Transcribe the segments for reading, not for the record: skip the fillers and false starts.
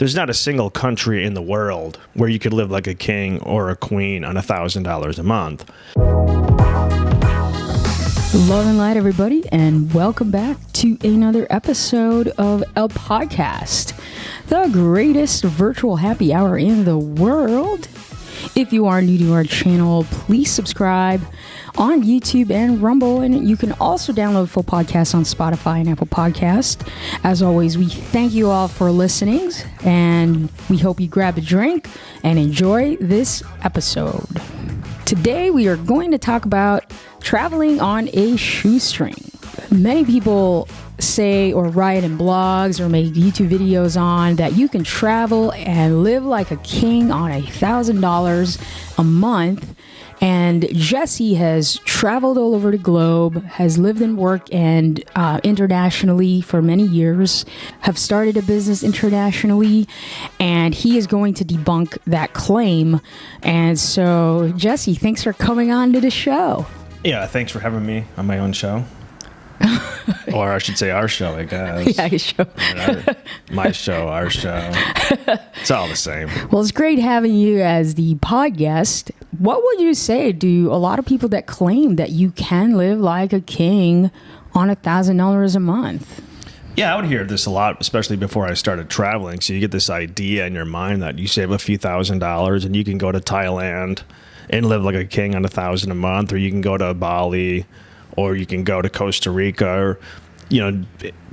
there's not a single country in the world where you could live like a king or a queen on $1,000 a month. Love and light, everybody, and welcome back to another episode of El Podcast, the greatest virtual happy hour in the world. If you are new to our channel, please subscribe on YouTube and Rumble, and you can also download full podcasts on Spotify and Apple Podcast. As always, we thank you all for listening, and we hope you grab a drink and enjoy this episode. Today, we are going to talk about traveling on a shoestring. Many people say or write in blogs or make YouTube videos on that you can travel and live like a king on $1,000 a month. And Jesse has traveled all over the globe, has lived and worked and internationally for many years, have started a business internationally, and he is going to debunk that claim. And so, Jesse, thanks for coming on to the show. Yeah, thanks for having me on my own show. Or I should say our show, I guess. Yeah, your show. My show, our show. It's all the same. Well, it's great having you as the podcast. What would you say to a lot of people that claim that you can live like a king on $1,000 a month? Yeah, I would hear this a lot, especially before I started traveling. So you get this idea in your mind that you save a few $1,000s and you can go to Thailand and live like a king on $1,000 a month, or you can go to Bali, or you can go to Costa Rica, or,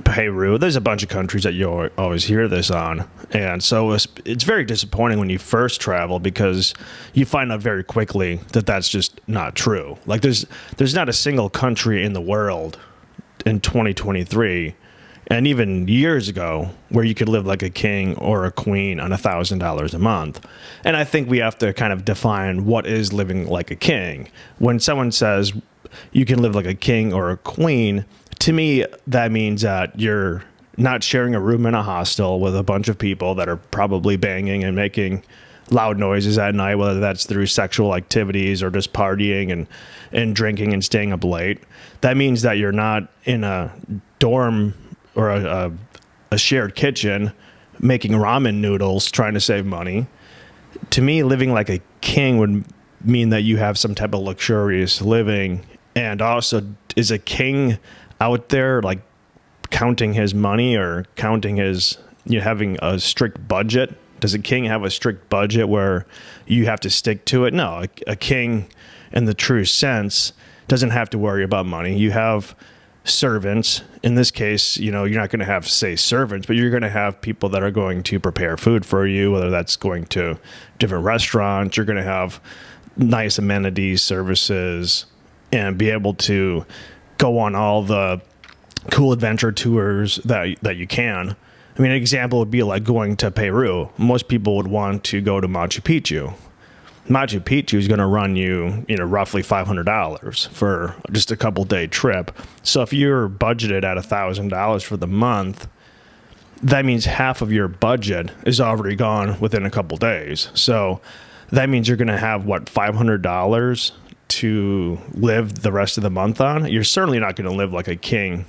Peru. There's a bunch of countries that you always hear this on. And so it's very disappointing when you first travel, because you find out very quickly that that's just not true. Like there's not a single country in the world in 2023, and even years ago, where you could live like a king or a queen on $1,000 a month. And I think we have to kind of define what is living like a king. When someone says you can live like a king or a queen, to me, that means that you're not sharing a room in a hostel with a bunch of people that are probably banging and making loud noises at night, whether that's through sexual activities or just partying and drinking and staying up late. That means that you're not in a dorm or a shared kitchen making ramen noodles trying to save money. To me, living like a king would mean that you have some type of luxurious living. And also, is a king out there like counting his money or counting his, having a strict budget? Does a king have a strict budget where you have to stick to it? No, a king in the true sense doesn't have to worry about money. You have servants. In this case, you're not going to have, say, servants, but you're going to have people that are going to prepare food for you, whether that's going to different restaurants. You're going to have nice amenities, services, and be able to go on all the cool adventure tours that you can. I mean, an example would be like going to Peru. Most people would want to go to Machu Picchu. Machu Picchu is going to run you, roughly $500 for just a couple-day trip. So if you're budgeted at $1,000 for the month, that means half of your budget is already gone within a couple days. So that means you're going to have, $500 to live the rest of the month on? You're certainly not going to live like a king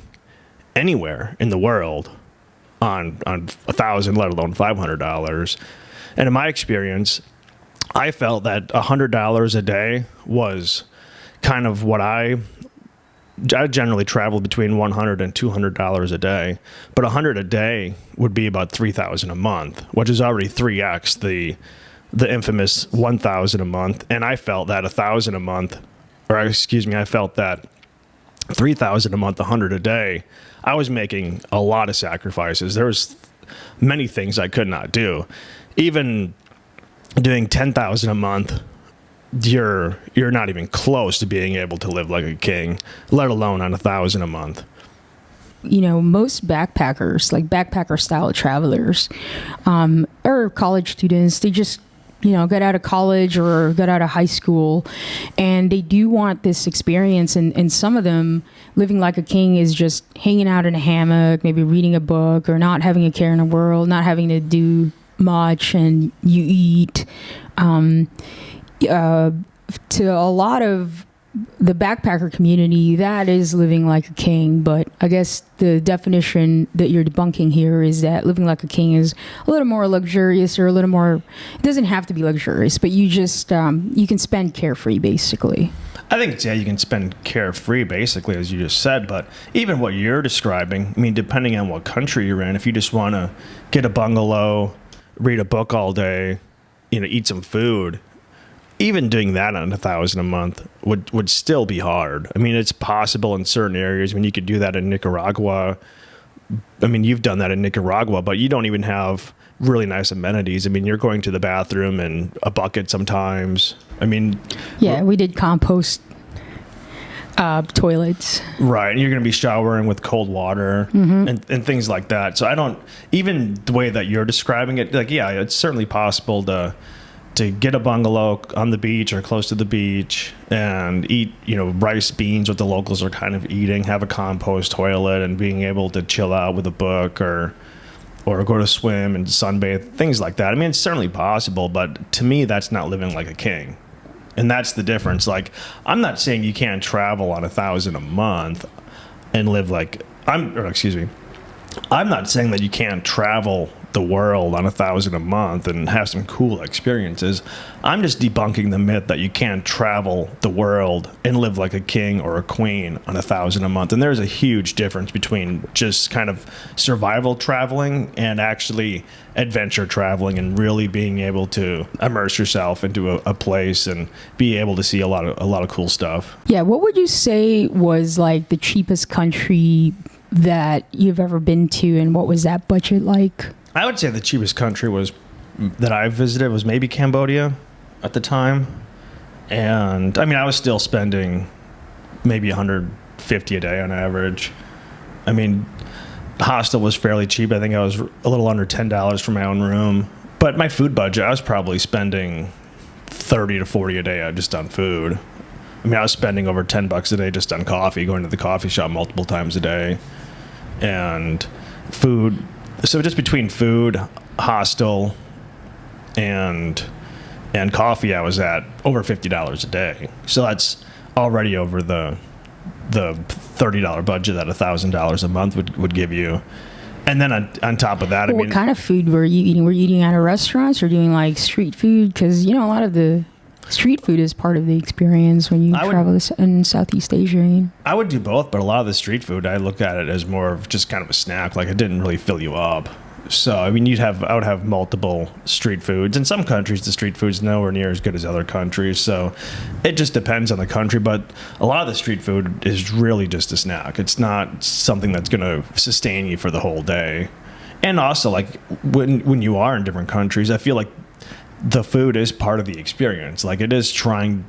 anywhere in the world on $1,000, let alone $500. And in my experience, I felt that $100 a day was kind of what I generally travel between $100 and $200 a day, but $100 a day would be about $3,000 a month, which is already 3x the infamous $1,000 a month. And I felt that $1,000 a month, I felt that $3,000 a month, $100 a day, I was making a lot of sacrifices. There was many things I could not do. Even doing $10,000 a month, you're not even close to being able to live like a king, let alone on $1,000 a month. Most backpackers, like backpacker style travelers, or college students, they just get out of college or get out of high school, and they do want this experience. And some of them, living like a king is just hanging out in a hammock, maybe reading a book, or not having a care in the world, not having to do much, and you eat. To a lot of the backpacker community, that is living like a king. But I guess the definition that you're debunking here is that living like a king is a little more luxurious, or a little more, it doesn't have to be luxurious, but you just, you can spend carefree, basically. I think, yeah, you can spend carefree, basically, as you just said. But even what you're describing, I mean, depending on what country you're in, if you just want to get a bungalow, read a book all day, eat some food, even doing that on $1,000 a month would still be hard. I mean, it's possible in certain areas. I mean, you could do that in Nicaragua. I mean, you've done that in Nicaragua, but you don't even have really nice amenities. I mean, you're going to the bathroom in a bucket sometimes. I mean, yeah, we did compost toilets. Right. And you're going to be showering with cold water and things like that. So I don't, even the way that you're describing it, like, yeah, it's certainly possible to get a bungalow on the beach or close to the beach and eat, rice, beans, what the locals are kind of eating, have a compost toilet, and being able to chill out with a book or go to swim and sunbathe, things like that. I mean, it's certainly possible, but to me, that's not living like a king. And that's the difference. Like, I'm not saying you can't travel on $1,000 a month and live like I'm not saying that you can't travel the world on $1,000 a month and have some cool experiences. I'm just debunking the myth that you can't travel the world and live like a king or a queen on $1,000 a month. And there's a huge difference between just kind of survival traveling and actually adventure traveling, and really being able to immerse yourself into a place and be able to see a lot of cool stuff. Yeah, what would you say was like the cheapest country that you've ever been to, and what was that budget like? I would say the cheapest country that I visited was maybe Cambodia at the time. And I mean, I was still spending maybe $150 a day on average. I mean, the hostel was fairly cheap. I think I was a little under $10 for my own room. But my food budget, I was probably spending $30 to $40 a day just on food. I mean, I was spending over $10 a day just on coffee, going to the coffee shop multiple times a day. And food. So just between food, hostel, and coffee, I was at over $50 a day. So that's already over the $30 budget that $1,000 a month would give you. And then on top of that, well, what kind of food were you eating? Were you eating out of restaurants or doing like street food? Because a lot of the street food is part of the experience when you travel in Southeast Asia. I would do both, but a lot of the street food, I look at it as more of just kind of a snack. Like, it didn't really fill you up. So, I mean, I would have multiple street foods. In some countries, the street food's nowhere near as good as other countries. So it just depends on the country. But a lot of the street food is really just a snack. It's not something that's going to sustain you for the whole day. And also, like, when you are in different countries, I feel like the food is part of the experience. Like, it is trying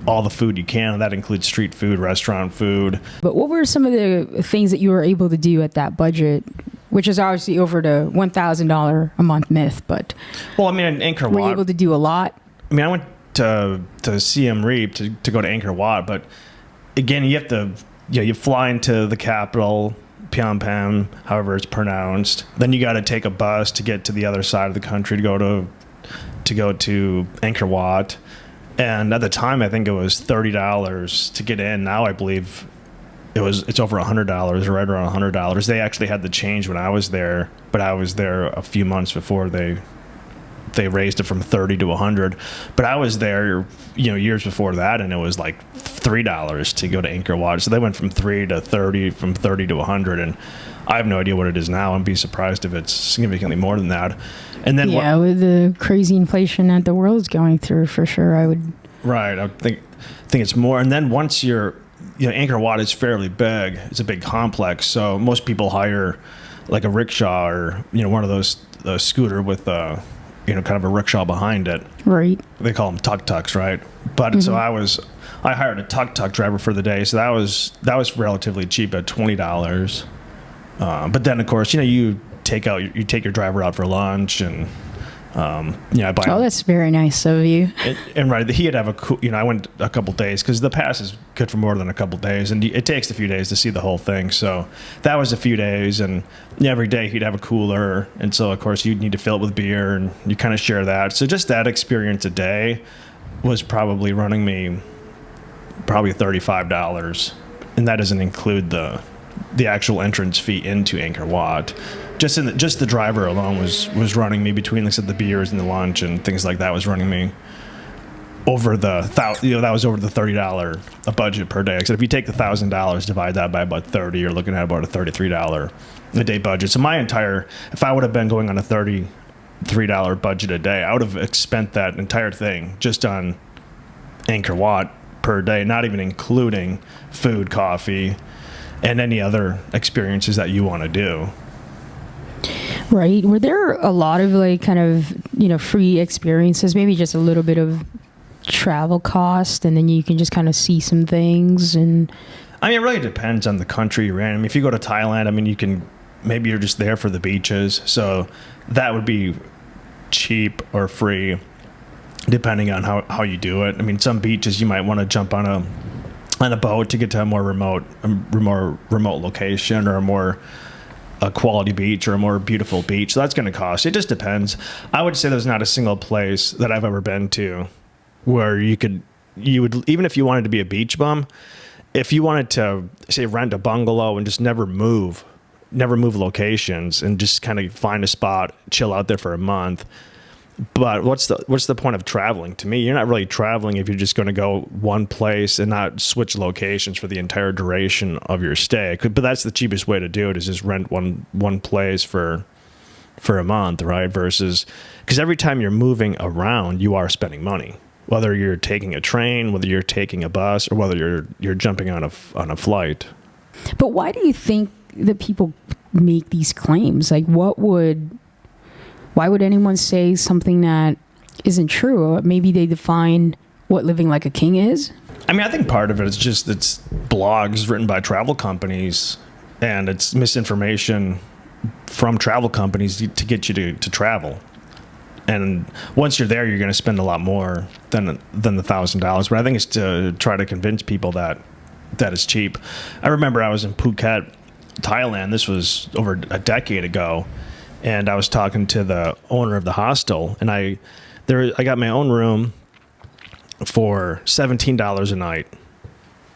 all the food you can, and that includes street food, restaurant food. But what were some of the things that you were able to do at that budget, which is obviously over the $1,000 a month myth? But well, I mean, in Angkor Wat, were you able to do a lot? I mean, I went to Siem Reap to go to Angkor Wat, but again, you have to, you fly into the capital, Phnom Penh, however it's pronounced. Then you got to take a bus to get to the other side of the country to go to Angkor Wat. And at the time, I think it was $30 to get in. Now I believe it's over $100, or right around $100. They actually had the change when I was there, but I was there a few months before they raised it from 30 to 100. But I was there, years before that, and it was like $3 to go to Angkor Wat. So they went from 3 to 30, from 30 to 100, and I have no idea what it is now. I'd be surprised if it's significantly more than that. And then with the crazy inflation that the world's going through, for sure, I would. Right, I think it's more. And then once you're, Angkor Wat is fairly big. It's a big complex, so most people hire like a rickshaw or one of those scooter with kind of a rickshaw behind it. Right. They call them tuk-tuks, right? But so I hired a tuk-tuk driver for the day, so that was relatively cheap at $20. But then, of course, you take your driver out for lunch, and I buy. Oh, that's very nice of you. And right, he'd have a cool. I went a couple days because the pass is good for more than a couple days, and it takes a few days to see the whole thing. So that was a few days, and every day he'd have a cooler, and so of course you'd need to fill it with beer, and you kind of share that. So just that experience a day was probably running me probably $35, and that doesn't include the actual entrance fee into Angkor Wat. Just the driver alone was running me between, like I said, the beers and the lunch and things like that was running me over that was over the $30 a budget per day. So if you take the $1,000, divide that by about 30, you're looking at about a $33 a day budget. So if I would have been going on a $33 budget a day, I would have spent that entire thing just on Angkor Wat per day, not even including food, coffee, and any other experiences that you want to do. Right. Were there a lot of like kind of, free experiences, maybe just a little bit of travel cost, and then you can just kind of see some things? And I mean, it really depends on the country you're in. I mean, if you go to Thailand, I mean, maybe you're just there for the beaches, so that would be cheap or free depending on how you do it. I mean, some beaches you might want to jump on a boat to get to a more remote location, or a quality beach, or a more beautiful beach. So that's going to cost. It just depends. I would say there's not a single place that I've ever been to where you would, even if you wanted to be a beach bum, if you wanted to, say, rent a bungalow and just never move locations and just kind of find a spot, chill out there for a month. But what's the point of traveling? To me, you're not really traveling if you're just going to go one place and not switch locations for the entire duration of your stay. But that's the cheapest way to do it, is just rent one place for a month, right? Versus, because every time you're moving around, you are spending money. Whether you're taking a train, whether you're taking a bus, or whether you're jumping on a flight. But why do you think that people make these claims? Like, why would anyone say something that isn't true? Maybe they define what living like a king is. I mean, I think part of it is just it's blogs written by travel companies, and it's misinformation from travel companies to get you to travel. And once you're there, you're going to spend a lot more than the $1,000. But I think it's to try to convince people that it's cheap. I remember I was in Phuket, Thailand. This was over a decade ago. And I was talking to the owner of the hostel, and I got my own room for $17 a night.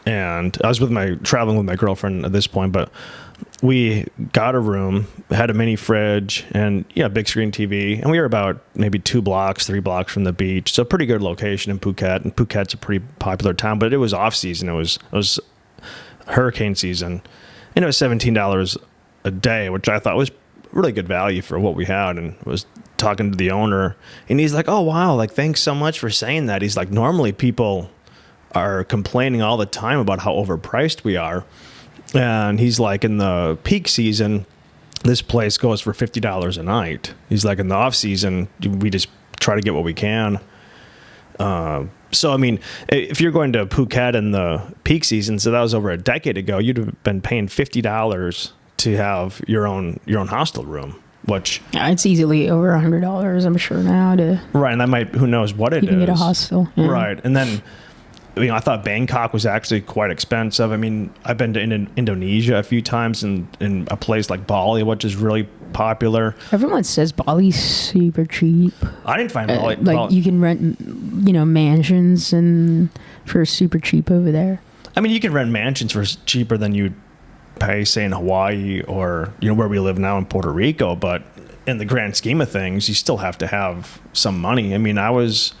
And I was traveling with my girlfriend at this point, but we got a room, had a mini fridge, and big screen TV, and we were about maybe 3 blocks from the beach. So a pretty good location in Phuket, and Phuket's a pretty popular town, but it was off season. It was hurricane season, and it was $17 a day, which I thought was really good value for what we had. And was talking to the owner, and he's like, "Oh wow, like thanks so much for saying that." He's like, "Normally people are complaining all the time about how overpriced we are." And he's like, in the peak season, this place goes for $50 a night. He's like, in the off season, we just try to get what we can. So, I mean, if you're going to Phuket in the peak season, so that was over a decade ago, you'd have been paying $50 to have your own hostel room, which... it's easily over $100, I'm sure, now. Right, and that might... Who knows what it is. You can get a hostel. Yeah. Right, and then... I thought Bangkok was actually quite expensive. I mean, I've been to Indonesia a few times, and in a place like Bali, which is really popular. Everyone says Bali's super cheap. I didn't find Bali... you can rent, mansions and for super cheap over there. I mean, you can rent mansions for cheaper than you'd pay, say, in Hawaii or, where we live now in Puerto Rico. But in the grand scheme of things, you still have to have some money. I mean, I was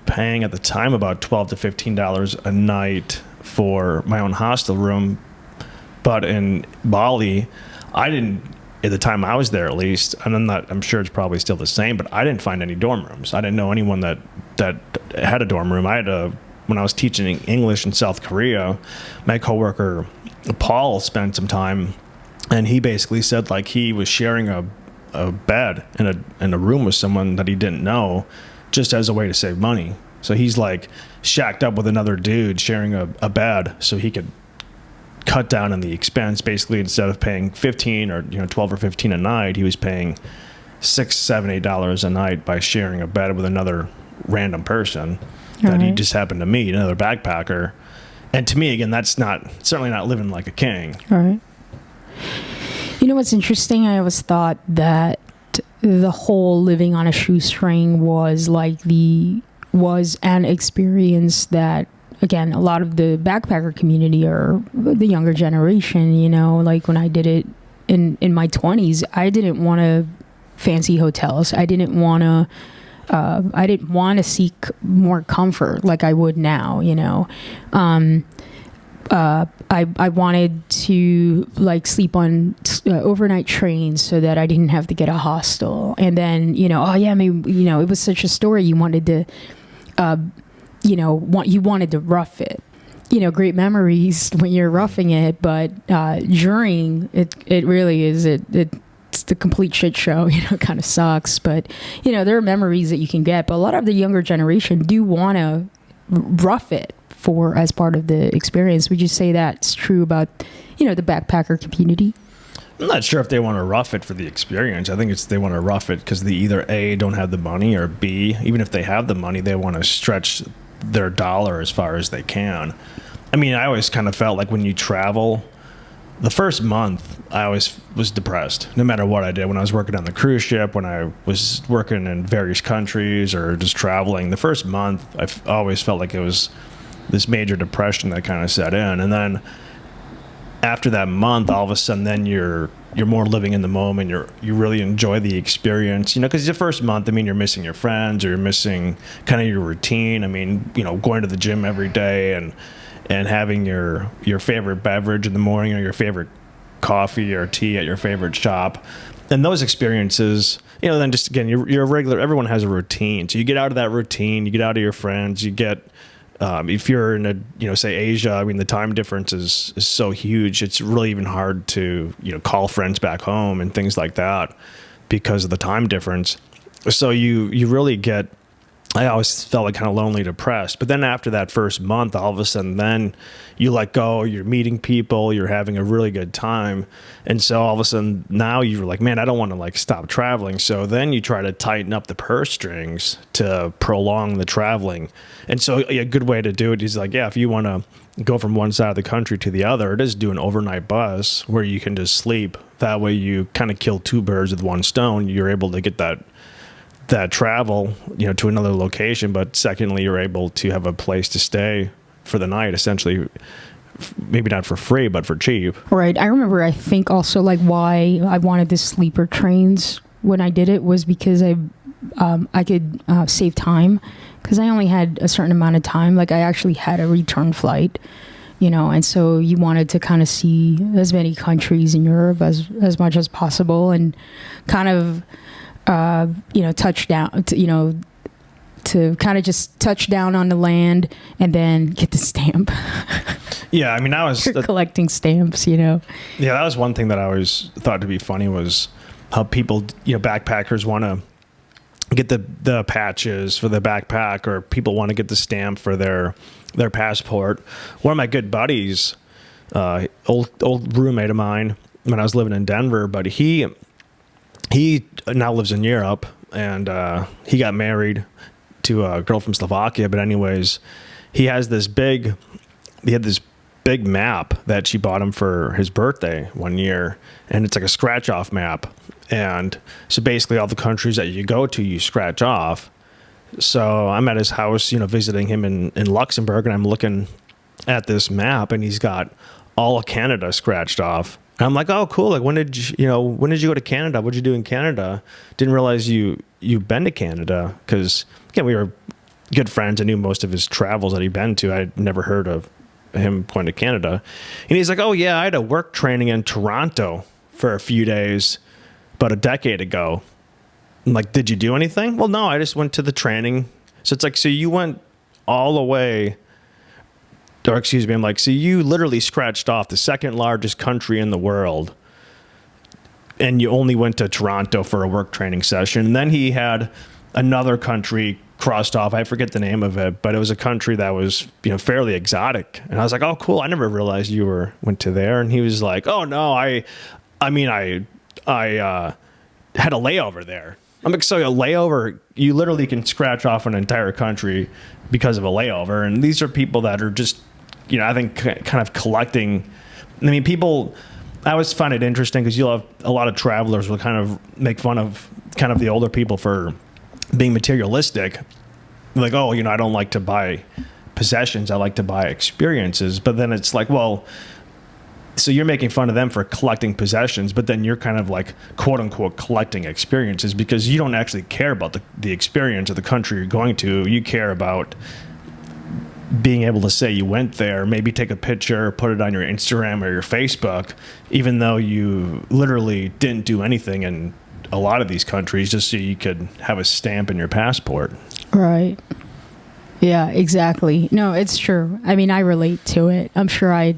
paying at the time about $12 to $15 a night for my own hostel room, but in Bali, I didn't, at the time I was there at least, and I'm sure it's probably still the same, but I didn't find any dorm rooms. I didn't know anyone that had a dorm room. When I was teaching English in South Korea, my coworker Paul spent some time, and he basically said like he was sharing a bed in a room with someone that he didn't know, just as a way to save money. So he's like shacked up with another dude sharing a bed so he could cut down on the expense. Basically, instead of paying $15 or $12 or $15 a night, he was paying $6, $7, $8 a night by sharing a bed with another random person that he just happened to meet, another backpacker. And to me, again, that's certainly not living like a king. All right. You know what's interesting? I always thought that the whole living on a shoestring was an experience that again, a lot of the backpacker community are the younger generation, like when I did it in my 20s, I didn't want to fancy hotels. I didn't want to seek more comfort like I would now, I wanted to like sleep on overnight trains so that I didn't have to get a hostel. And then, maybe, it was such a story. You wanted to, you wanted to rough it. Great memories when you're roughing it, but during it really is it's the complete shit show. It kind of sucks, but there are memories that you can get. But a lot of the younger generation do want to rough it as part of the experience. Would you say that's true about the backpacker community? I'm not sure if they want to rough it for the experience. I think they want to rough it because they either A, don't have the money, or B, even if they have the money, they want to stretch their dollar as far as they can. I mean, I always kind of felt like when you travel, the first month, I always was depressed, no matter what I did. When I was working on the cruise ship, when I was working in various countries or just traveling, the first month, I always felt like it was this major depression that kind of set in. And then after that month, all of a sudden, then you're more living in the moment. You really enjoy the experience, because the first month, I mean, you're missing your friends, or you're missing kind of your routine. I mean, going to the gym every day and having your favorite beverage in the morning, or your favorite coffee or tea at your favorite shop. And those experiences, then just again, you're a regular, everyone has a routine. So you get out of that routine, you get out of your friends, you get, if you're in say Asia, I mean, the time difference is so huge. It's really even hard to, call friends back home and things like that because of the time difference. So you really get, I always felt like kind of lonely, depressed. But then after that first month, all of a sudden, then you let go, you're meeting people, you're having a really good time. And so all of a sudden now you're like, man, I don't want to like stop traveling. So then you try to tighten up the purse strings to prolong the traveling. And so a good way to do it is like, yeah, if you want to go from one side of the country to the other, it is do an overnight bus where you can just sleep. That way you kind of kill two birds with one stone. You're able to get that travel, to another location, but secondly, you're able to have a place to stay for the night, essentially, maybe not for free, but for cheap. Right. I remember, I think also like why I wanted the sleeper trains when I did it was because I could save time, because I only had a certain amount of time. Like I actually had a return flight, and so you wanted to kind of see as many countries in Europe as much as possible, and kind of touch down, to kind of just touch down on the land and then get the stamp. Yeah, I mean, collecting stamps, Yeah, that was one thing that I always thought to be funny was how people, backpackers want to get the patches for the backpack, or people want to get the stamp for their passport. One of my good buddies, old roommate of mine when I was living in Denver, but he now lives in Europe, and he got married to a girl from Slovakia. But anyways, he had this big map that she bought him for his birthday one year, and it's like a scratch off map. And so basically all the countries that you go to, you scratch off. So I'm at his house, visiting him in Luxembourg, and I'm looking at this map, and he's got all of Canada scratched off. And I'm like, oh, cool. Like, when did you go to Canada? What'd you do in Canada? Didn't realize you've been to Canada, because again, we were good friends. I knew most of his travels that he'd been to. I'd never heard of him going to Canada. And he's like, oh yeah, I had a work training in Toronto for a few days about a decade ago. I'm like, did you do anything? Well, no, I just went to the training. So it's like, so you went all the way. Or excuse me, I'm like, so you literally scratched off the second largest country in the world, and you only went to Toronto for a work training session. And then he had another country crossed off. I forget the name of it, but it was a country that was, fairly exotic. And I was like, oh, cool. I never realized you went to there. And he was like, oh no, I had a layover there. I'm like, so a layover, you literally can scratch off an entire country because of a layover. And these are people that are just, I think kind of collecting. I mean, people, I always find it interesting because you'll have a lot of travelers will kind of make fun of kind of the older people for being materialistic. Like, oh, I don't like to buy possessions. I like to buy experiences. But then it's like, well, so you're making fun of them for collecting possessions, but then you're kind of like, quote unquote, collecting experiences because you don't actually care about the experience of the country you're going to. You care about being able to say you went there, maybe take a picture, put it on your Instagram or your Facebook, even though you literally didn't do anything in a lot of these countries, just so you could have a stamp in your passport. Right. Yeah, exactly. No, it's true. I mean, I relate to it. I'm sure I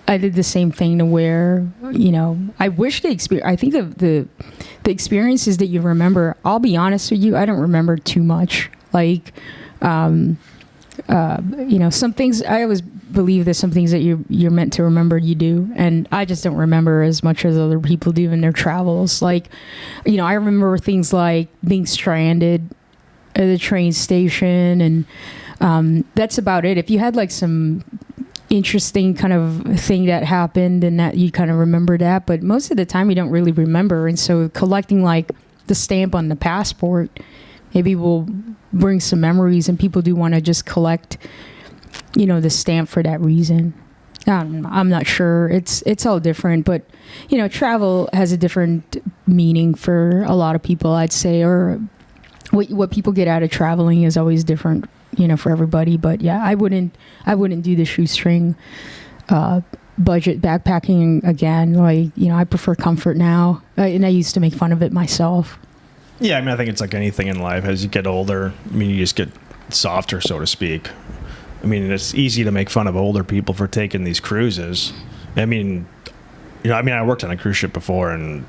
did the same thing to where, I wish I think the experiences that you remember, I'll be honest with you, I don't remember too much. Like, some things, I always believe that some things that you're meant to remember, you do. And I just don't remember as much as other people do in their travels. Like, I remember things like being stranded at the train station. And that's about it. If you had like some interesting kind of thing that happened and that you kind of remember that, but most of the time you don't really remember. And so collecting like the stamp on the passport maybe will bring some memories, and people do want to just collect, the stamp for that reason. I'm not sure. It's all different, but travel has a different meaning for a lot of people, I'd say, or what people get out of traveling is always different, for everybody. But yeah, I wouldn't do the shoestring budget backpacking again. Like, I prefer comfort now, and I used to make fun of it myself. Yeah, I mean, I think it's like anything in life. As you get older, I mean, you just get softer, so to speak. I mean, it's easy to make fun of older people for taking these cruises. I mean, I worked on a cruise ship before, and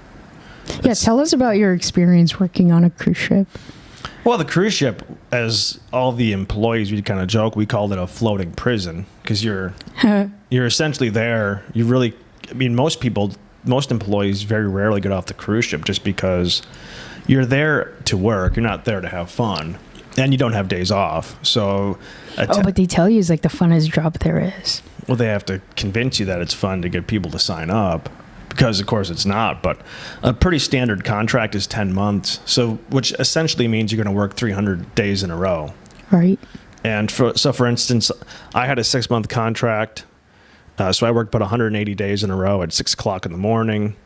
yeah, tell us about your experience working on a cruise ship. Well, the cruise ship, as all the employees, we kind of joke, we called it a floating prison because you're essentially there. Most employees very rarely get off the cruise ship just because you're there to work. You're not there to have fun, and you don't have days off. So, but they tell you it's like the funnest job there is. Well, they have to convince you that it's fun to get people to sign up, because of course it's not. But a pretty standard contract is 10 months, which essentially means you're going to work 300 days in a row. Right. And for instance, I had a 6-month contract, so I worked about 180 days in a row at 6 o'clock in the morning.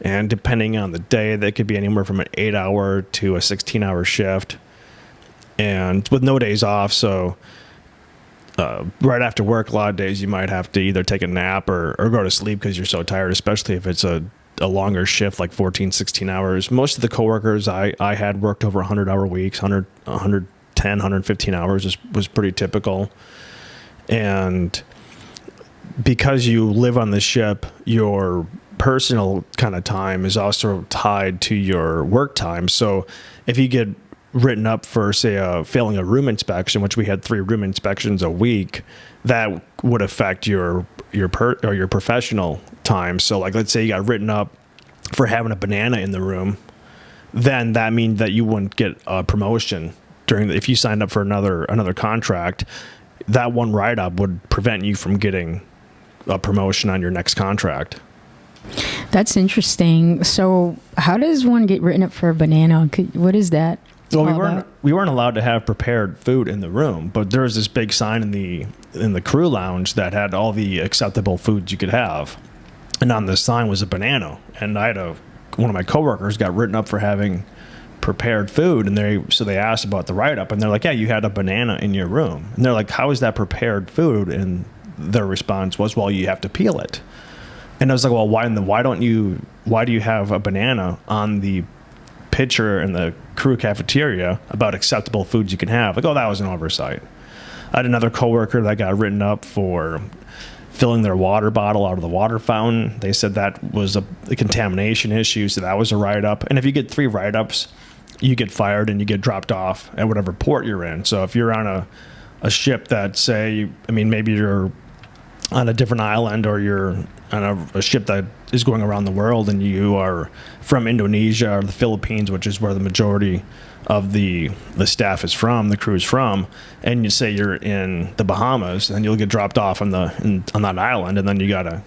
And depending on the day, that could be anywhere from an 8-hour to a 16-hour shift, and with no days off. So right after work, a lot of days you might have to either take a nap or go to sleep because you're so tired, especially if it's a longer shift, like 14, 16 hours. Most of the coworkers I had worked over 100-hour weeks, 110, 115 hours was pretty typical. And because you live on the ship, your personal kind of time is also tied to your work time. So if you get written up for, say, failing a room inspection, which we had 3 room inspections a week, that would affect your professional time. So like, let's say you got written up for having a banana in the room, then that means that you wouldn't get a promotion if you signed up for another contract. That one write-up would prevent you from getting a promotion on your next contract. That's interesting. So how does one get written up for a banana? What is that? Well, we weren't allowed to have prepared food in the room, but there was this big sign in the crew lounge that had all the acceptable foods you could have, and on the sign was a banana. And I had one of my coworkers got written up for having prepared food, and they asked about the write-up, and they're like, "Yeah, you had a banana in your room." And they're like, "How is that prepared food?" And their response was, "Well, you have to peel it." And I was like, "Well, why do you have a banana on the picture in the crew cafeteria about acceptable foods you can have?" Like, "Oh, that was an oversight." I had another coworker that got written up for filling their water bottle out of the water fountain. They said that was a contamination issue, so that was a write-up. And if you get 3 write-ups, you get fired and you get dropped off at whatever port you're in. So if you're on a ship that, maybe you're on a different island, or you're on a ship that is going around the world, and you are from Indonesia or the Philippines, which is where the majority of the staff is from, the crew is from, and you say you're in the Bahamas, then you'll get dropped off on that island, and then you got to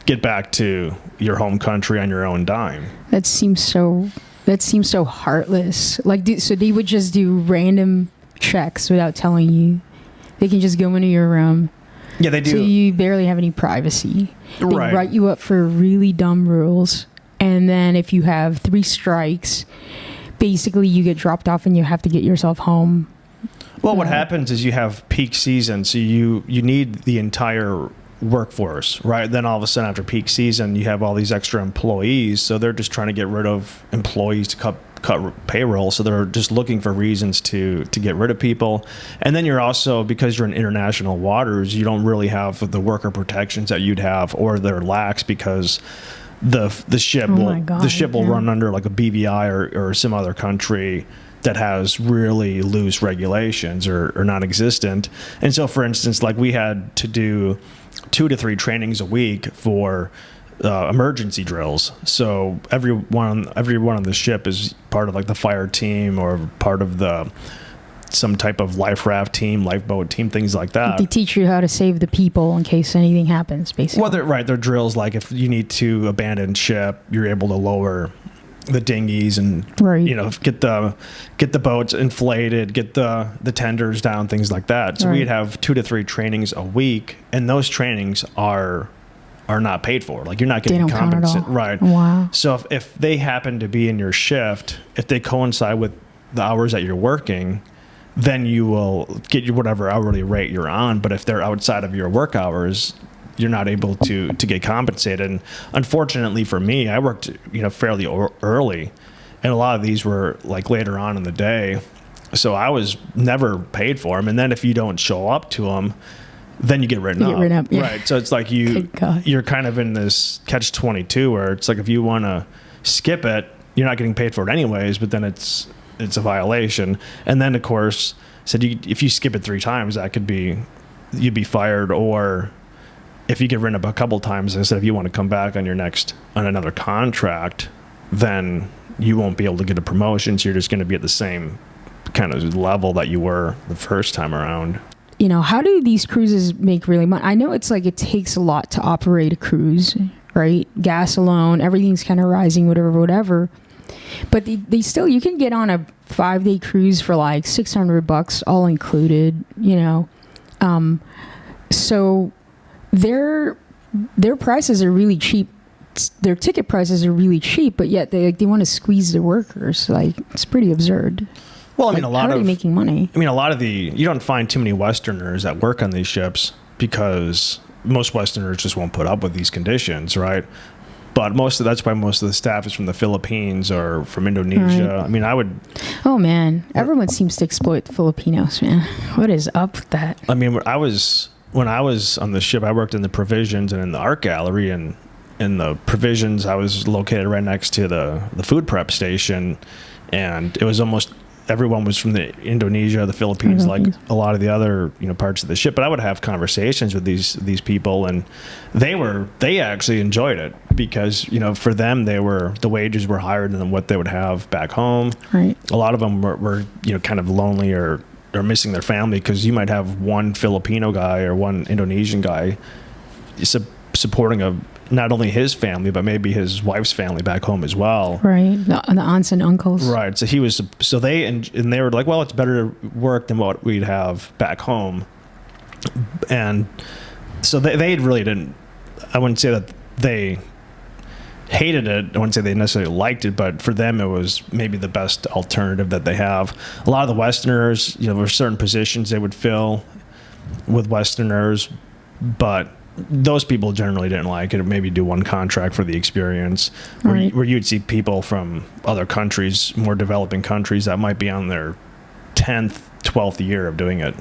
get back to your home country on your own dime. That seems so heartless. Like, so they would just do random checks without telling you They can just go into your room. Yeah, they do. So you barely have any privacy. They Right. write you up for really dumb rules. And then if you have 3 strikes, basically you get dropped off and you have to get yourself home. Well, what happens is you have peak season, so you need the entire workforce, right? Then all of a sudden after peak season, you have all these extra employees, so they're just trying to get rid of employees to cut payroll, so they're just looking for reasons to get rid of people. And then you're also, because you're in international waters, you don't really have the worker protections that you'd have, or they're lax because the ship will run under like a BVI or some other country that has really loose regulations or non-existent. And so, for instance, like we had to do 2 to 3 trainings a week for emergency drills. So everyone on the ship is part of like the fire team or part of some type of life raft team, lifeboat team, things like that. They teach you how to save the people in case anything happens, basically. Well, they're drills like if you need to abandon ship, you're able to lower the dinghies and get the boats inflated, get the tenders down, things like that. So we'd have 2 to 3 trainings a week, and those trainings are not paid for. Like you're not getting compensated, right? Wow. So if they happen to be in your shift, if they coincide with the hours that you're working, then you will get your whatever hourly rate you're on. But if they're outside of your work hours, you're not able to get compensated. And unfortunately for me, I worked fairly early, and a lot of these were like later on in the day, so I was never paid for them. And then if you don't show up to them, then you get written up. Yeah. Right. So it's like you're kind of in this catch-22 where it's like if you want to skip it, you're not getting paid for it anyways, but then it's a violation. And then of course said if you skip it 3 times, that could be you'd be fired, or if you get written up a couple times, I said if you want to come back on another contract, then you won't be able to get a promotion. So you're just going to be at the same kind of level that you were the first time around. How do these cruises make really money? I know it's like it takes a lot to operate a cruise, right? Gas alone, everything's kind of rising, whatever. But they still, you can get on a 5-day cruise for like $600 all included, so their prices are really cheap. Their ticket prices are really cheap, but yet they want to squeeze the workers. Like, it's pretty absurd. Well, I mean, how are they making money? I mean, you don't find too many Westerners that work on these ships because most Westerners just won't put up with these conditions, right? But that's why most of the staff is from the Philippines or from Indonesia. Right. I mean, Oh man, everyone seems to exploit the Filipinos, man. What is up with that? I mean, when I was on the ship, I worked in the provisions and in the art gallery, and in the provisions, I was located right next to the food prep station, and it was almost everyone was from the Indonesia, the Philippines, like a lot of the other parts of the ship. But I would have conversations with these people, and they actually enjoyed it because for them the wages were higher than what they would have back home. Right. A lot of them were kind of lonely or missing their family, because you might have one Filipino guy or one Indonesian guy supporting not only his family, but maybe his wife's family back home as well. Right. The aunts and uncles. Right. So they were like, well, it's better to work than what we'd have back home. And so they really didn't, I wouldn't say that they hated it. I wouldn't say they necessarily liked it, but for them, it was maybe the best alternative that they have. A lot of the Westerners, there were certain positions they would fill with Westerners, but those people generally didn't like it. Maybe do one contract for the experience, where you'd see people from other countries, more developing countries, that might be on their 10th, 12th year of doing it.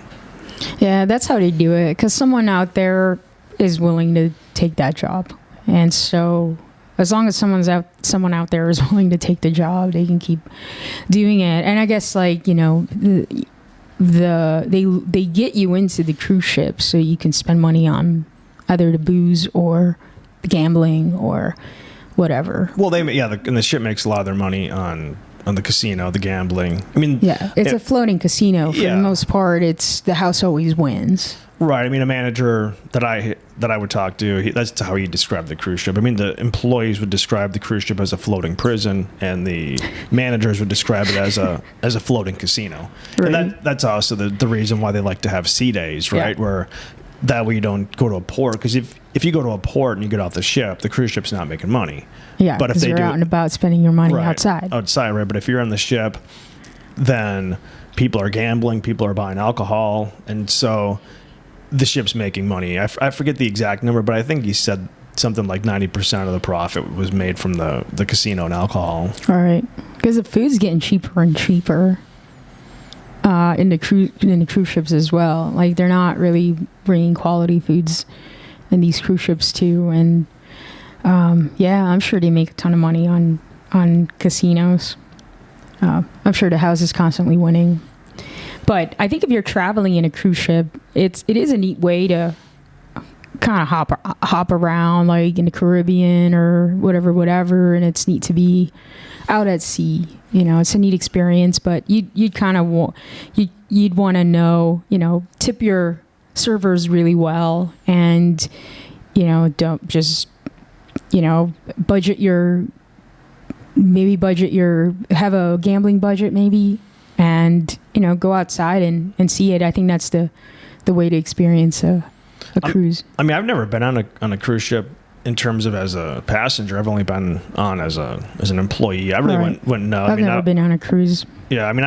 Yeah, that's how they do it, because someone out there is willing to take that job. And so as long as someone out there is willing to take the job, they can keep doing it. And I guess they get you into the cruise ship so you can spend money on either the booze or the gambling or whatever. Well, and the ship makes a lot of their money on the casino, the gambling. I mean, Yeah, it's a floating casino. For the most part, it's the house always wins. Right. I mean, a manager that I would talk to, that's how he described the cruise ship. I mean, the employees would describe the cruise ship as a floating prison, and the managers would describe it as a floating casino. Right. And that's also the reason why they like to have sea days, right? Yeah. Where that way you don't go to a port, because if you go to a port and you get off the ship, the cruise ship's not making money. Yeah, but if you're out and about spending your money outside, right? But if you're on the ship, then people are gambling, people are buying alcohol, and so the ship's making money. I forget the exact number, but I think he said something like 90% of the profit was made from the casino and alcohol. All right, because the food's getting cheaper and cheaper in the cruise ships as well. Like, they're not really bringing quality foods in these cruise ships too, and I'm sure they make a ton of money on casinos. I'm sure the house is constantly winning. But I think if you're traveling in a cruise ship, it is a neat way to kind of hop around, like in the Caribbean or whatever, and it's neat to be out at sea. You know, it's a neat experience. But you'd kind of you'd want to know, you know, tip your servers really well, and don't just budget your have a gambling budget maybe. And, go outside and see it. I think that's the way to experience a cruise. I mean, I've never been on a cruise ship in terms of as a passenger. I've only been on as an employee. I really wouldn't know. I've never been on a cruise. Yeah, I mean,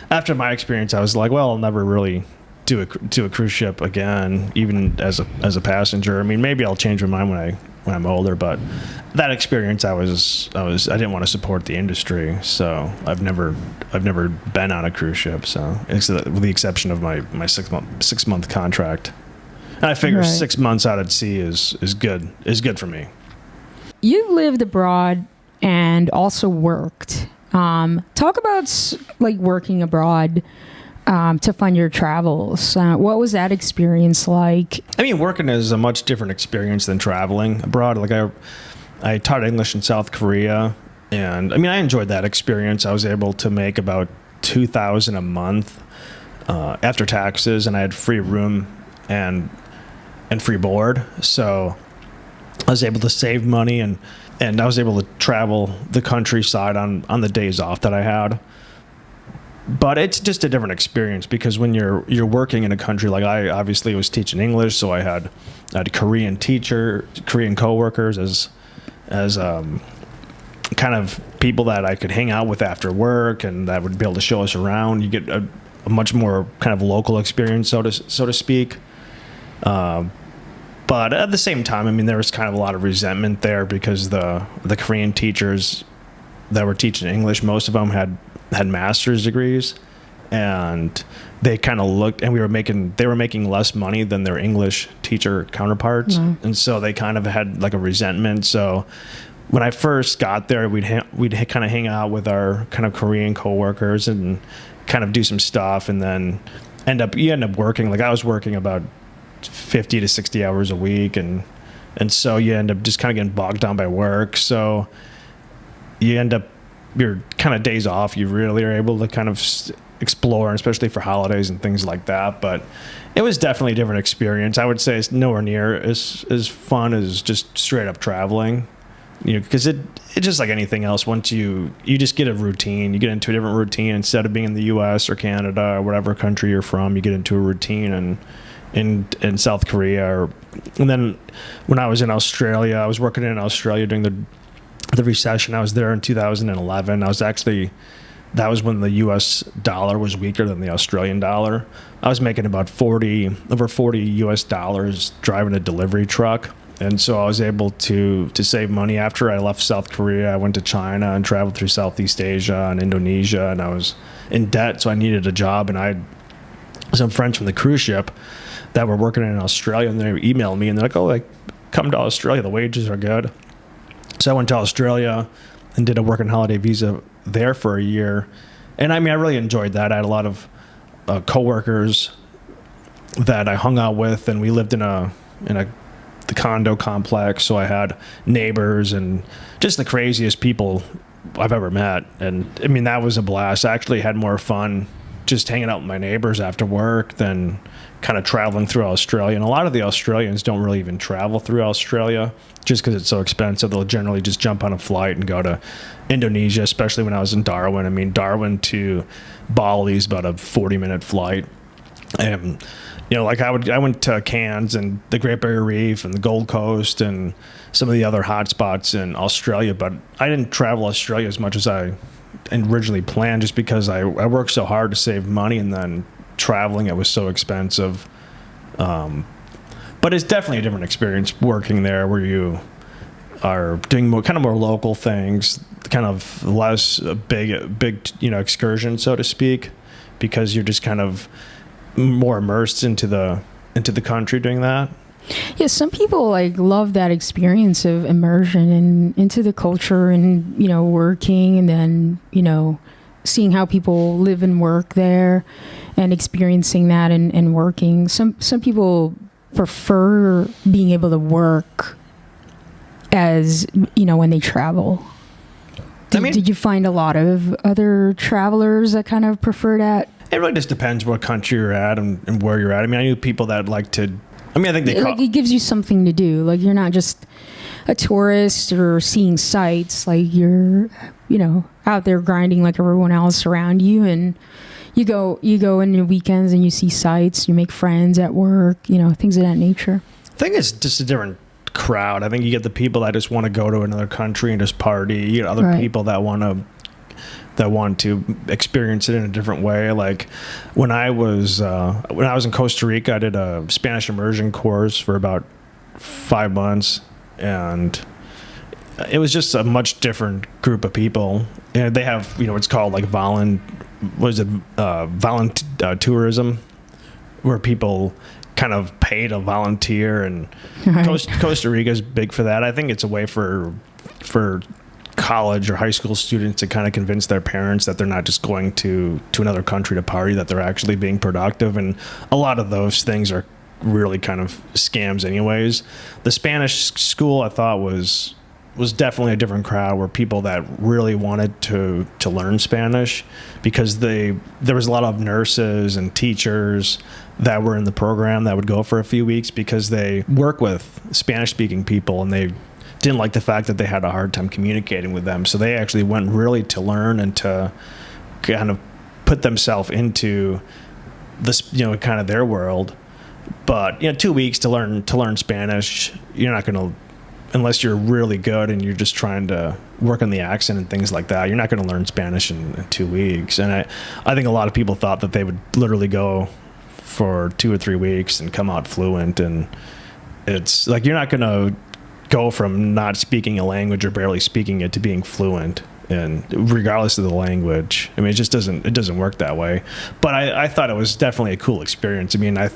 after my experience, I was like, well, I'll never really do a cruise ship again, even as a passenger. I mean, maybe I'll change my mind when I'm older, but that experience, I didn't want to support the industry, so I've never been on a cruise ship. So with the exception of my 6 month contract, and I figure 6 months out at sea is good for me. You lived abroad and also worked. Talk about like working abroad to fund your travels. What was that experience like? I mean, working is a much different experience than traveling abroad. Like I taught English in South Korea, and I mean, I enjoyed that experience. I was able to make about $2,000 a month after taxes, and I had free room and free board. So I was able to save money, and I was able to travel the countryside on the days off that I had. But it's just a different experience, because when you're working in a country, like I obviously was teaching English, so I had Korean coworkers as kind of people that I could hang out with after work, and that would be able to show us around. You get a much more kind of local experience, so to speak. But at the same time, I mean, there was kind of a lot of resentment there, because the Korean teachers that were teaching English, most of them had master's degrees, and they kind of looked, and they were making less money than their English teacher counterparts. Mm. And so they kind of had like a resentment. So when I first got there, we'd kind of hang out with our kind of Korean coworkers and kind of do some stuff, and then you end up working. Like, I was working about 50 to 60 hours a week, and so you end up just kind of getting bogged down by work. So you end up, your kind of days off, you really are able to kind of explore, especially for holidays and things like that. But it was definitely a different experience. I would say it's nowhere near as fun as just straight up traveling, because it's just like anything else. Once you just get a routine, you get into a different routine. Instead of being in the U.S. or Canada or whatever country you're from, you get into a routine. And in South Korea, and then when I was in Australia, I was working in Australia during the recession. I was there in 2011. That was when the U.S. dollar was weaker than the Australian dollar. I was making about over 40 U.S. dollars driving a delivery truck. And so I was able to save money. After I left South Korea, I went to China and traveled through Southeast Asia and Indonesia, and I was in debt, so I needed a job. And I had some friends from the cruise ship that were working in Australia, and they emailed me, and they're like, oh, like, come to Australia, the wages are good. So I went to Australia and did a work and holiday visa there for a year. And I mean, I really enjoyed that. I had a lot of coworkers that I hung out with, and we lived in the condo complex. So I had neighbors and just the craziest people I've ever met. And I mean, that was a blast. I actually had more fun just hanging out with my neighbors after work than kind of traveling through Australia. And a lot of the Australians don't really even travel through Australia just because it's so expensive. They'll generally just jump on a flight and go to Indonesia, especially when I was in Darwin. I mean, Darwin to Bali is about a 40-minute flight. And, you know, like I went to Cairns and the Great Barrier Reef and the Gold Coast and some of the other hot spots in Australia, but I didn't travel Australia as much as I originally planned just because I worked so hard to save money, and then traveling, it was so expensive. But it's definitely a different experience working there, where you are doing more local things, kind of less big excursion, so to speak, because you're just kind of more immersed into the country doing that. Yeah, some people like love that experience of immersion and into the culture, and working, and then seeing how people live and work there, and experiencing that and working. Some people prefer being able to work as when they travel. Did you find a lot of other travelers that kind of prefer that? It really just depends what country you're at and where you're at. I mean, I knew people that like to. I mean, I think it gives you something to do. Like, you're not just a tourist or seeing sights. Like, you're out there grinding like everyone else around you, and you go in your weekends and you see sights. You make friends at work. Things of that nature. I think it's just a different crowd. I think you get the people that just want to go to another country and just party. You get other people that want to experience it in a different way. Like when I was in Costa Rica, I did a Spanish immersion course for about 5 months, and it was just a much different group of people. And they have it's called like volunteerism, where people kind of pay to volunteer, and Costa Rica is big for that. I think it's a way for college or high school students to kind of convince their parents that they're not just going to another country to party, that they're actually being productive. And a lot of those things are really kind of scams anyways. The Spanish school, I thought, was definitely a different crowd, where people that really wanted to learn Spanish, because there was a lot of nurses and teachers that were in the program that would go for a few weeks because they work with Spanish-speaking people, and they didn't like the fact that they had a hard time communicating with them. So they actually went really to learn and to kind of put themselves into this, kind of their world. But 2 weeks to learn Spanish, you're not going to, unless you're really good and you're just trying to work on the accent and things like that, you're not going to learn Spanish in 2 weeks. And I think a lot of people thought that they would literally go for 2 or 3 weeks and come out fluent. And it's like, you're not going to go from not speaking a language or barely speaking it to being fluent, and regardless of the language. I mean, it doesn't work that way. But I thought it was definitely a cool experience. I mean, I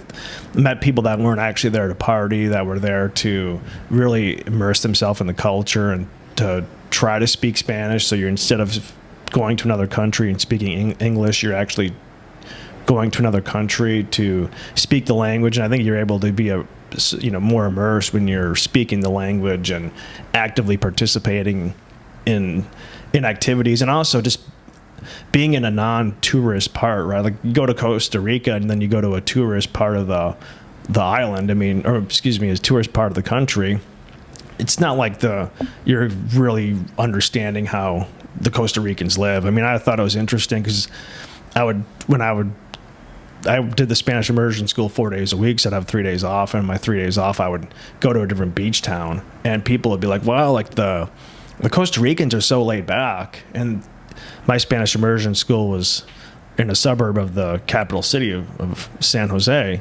met people that weren't actually there to party, that were there to really immerse themselves in the culture and to try to speak Spanish. So you're, instead of going to another country and speaking English, you're actually going to another country to speak the language. And I think you're able to be more immersed when you're speaking the language and actively participating in activities, and also just being in a non-tourist part, right? Like, you go to Costa Rica and then you go to a tourist part of the island. I mean, or excuse me, a tourist part of the country. It's not like you're really understanding how the Costa Ricans live. I mean, I thought it was interesting because I did the Spanish immersion school 4 days a week, so I'd have 3 days off, and my 3 days off, I would go to a different beach town, and people would be like, well, like the Costa Ricans are so laid back. And my Spanish immersion school was in a suburb of the capital city of San Jose,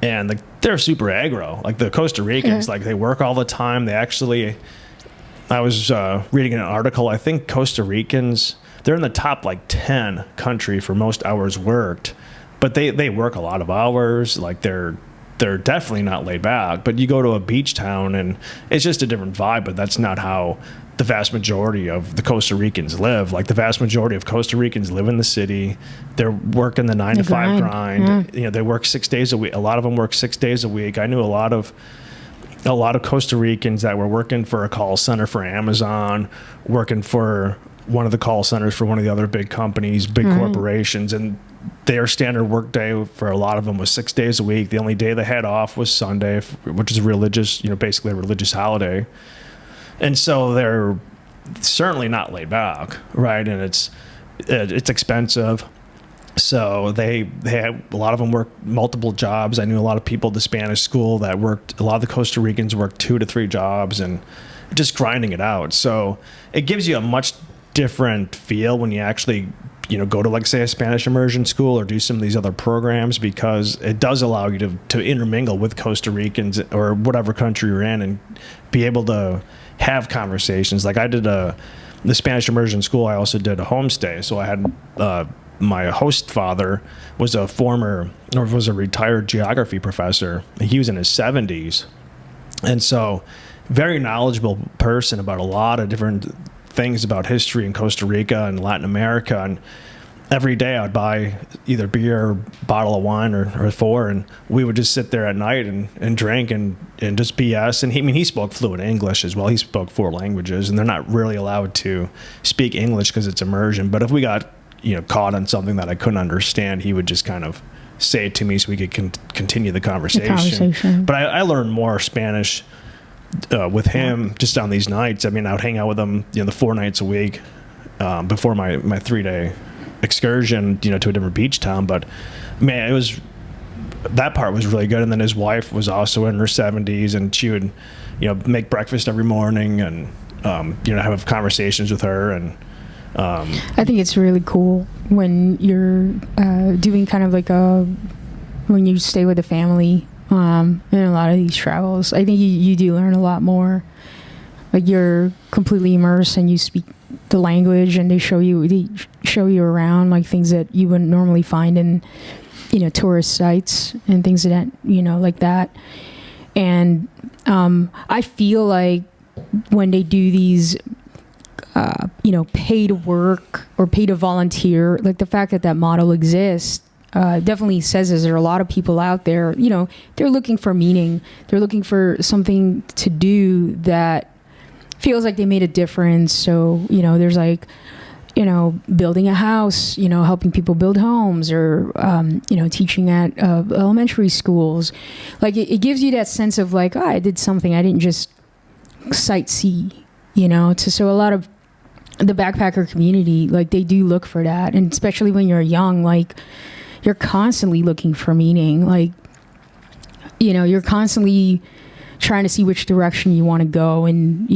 and they're super aggro. Like, the Costa Ricans, like, they work all the time. They actually, I was reading an article, I think Costa Ricans, they're in the top 10 country for most hours worked. But they work a lot of hours. Like, they're definitely not laid back. But you go to a beach town and it's just a different vibe. But that's not how the vast majority of the Costa Ricans live. Like, the vast majority of Costa Ricans live in the city. They're working the 9 to 5 grind. Yeah. They work 6 days a week. A lot of them work 6 days a week. I knew a lot of Costa Ricans that were working for a call center for Amazon, working for one of the call centers for one of the other big companies, big corporations, and their standard work day for a lot of them was 6 days a week. The only day they had off was Sunday, which is religious, basically a religious holiday. And so they're certainly not laid back, right? And it's expensive. So they had, a lot of them worked multiple jobs. I knew a lot of people at the Spanish school that worked, a lot of the Costa Ricans worked 2 to 3 jobs and just grinding it out. So it gives you a much different feel when you actually, go to, like, say, a Spanish immersion school or do some of these other programs, because it does allow you to intermingle with Costa Ricans or whatever country you're in and be able to have conversations. Like I did the Spanish immersion school. I also did a homestay. So I had, my host father was a retired geography professor. He was in his 70s. And so very knowledgeable person about a lot of different things about history in Costa Rica and Latin America. And every day I would buy either beer or bottle of wine or 4, and we would just sit there at night and drink and just BS. And he spoke fluent English as well. He spoke 4 languages, and they're not really allowed to speak English because it's immersion. But if we got caught on something that I couldn't understand, he would just kind of say it to me so we could continue the conversation. But I learned more Spanish with him just on these nights. I mean, I would hang out with him, the 4 nights a week before my 3-day excursion, to a different beach town. But man, that part was really good. And then his wife was also in her 70s, and she would, make breakfast every morning and, have conversations with her. And I think it's really cool when you're doing kind of like when you stay with a family in a lot of these travels. I think you do learn a lot more. Like you're completely immersed and you speak the language, and they show you around, like things that you wouldn't normally find in tourist sites and things that like that. And I feel like when they do these pay to work or pay to volunteer, like the fact that model exists definitely says there are a lot of people out there, they're looking for meaning. They're looking for something to do that feels like they made a difference. So, there's like, building a house, helping people build homes, or, teaching at elementary schools. Like it gives you that sense of like, I did something. I didn't just sightsee, so a lot of the backpacker community, like they do look for that. And especially when you're young, like you're constantly looking for meaning. Like, you're constantly trying to see which direction you want to go. And,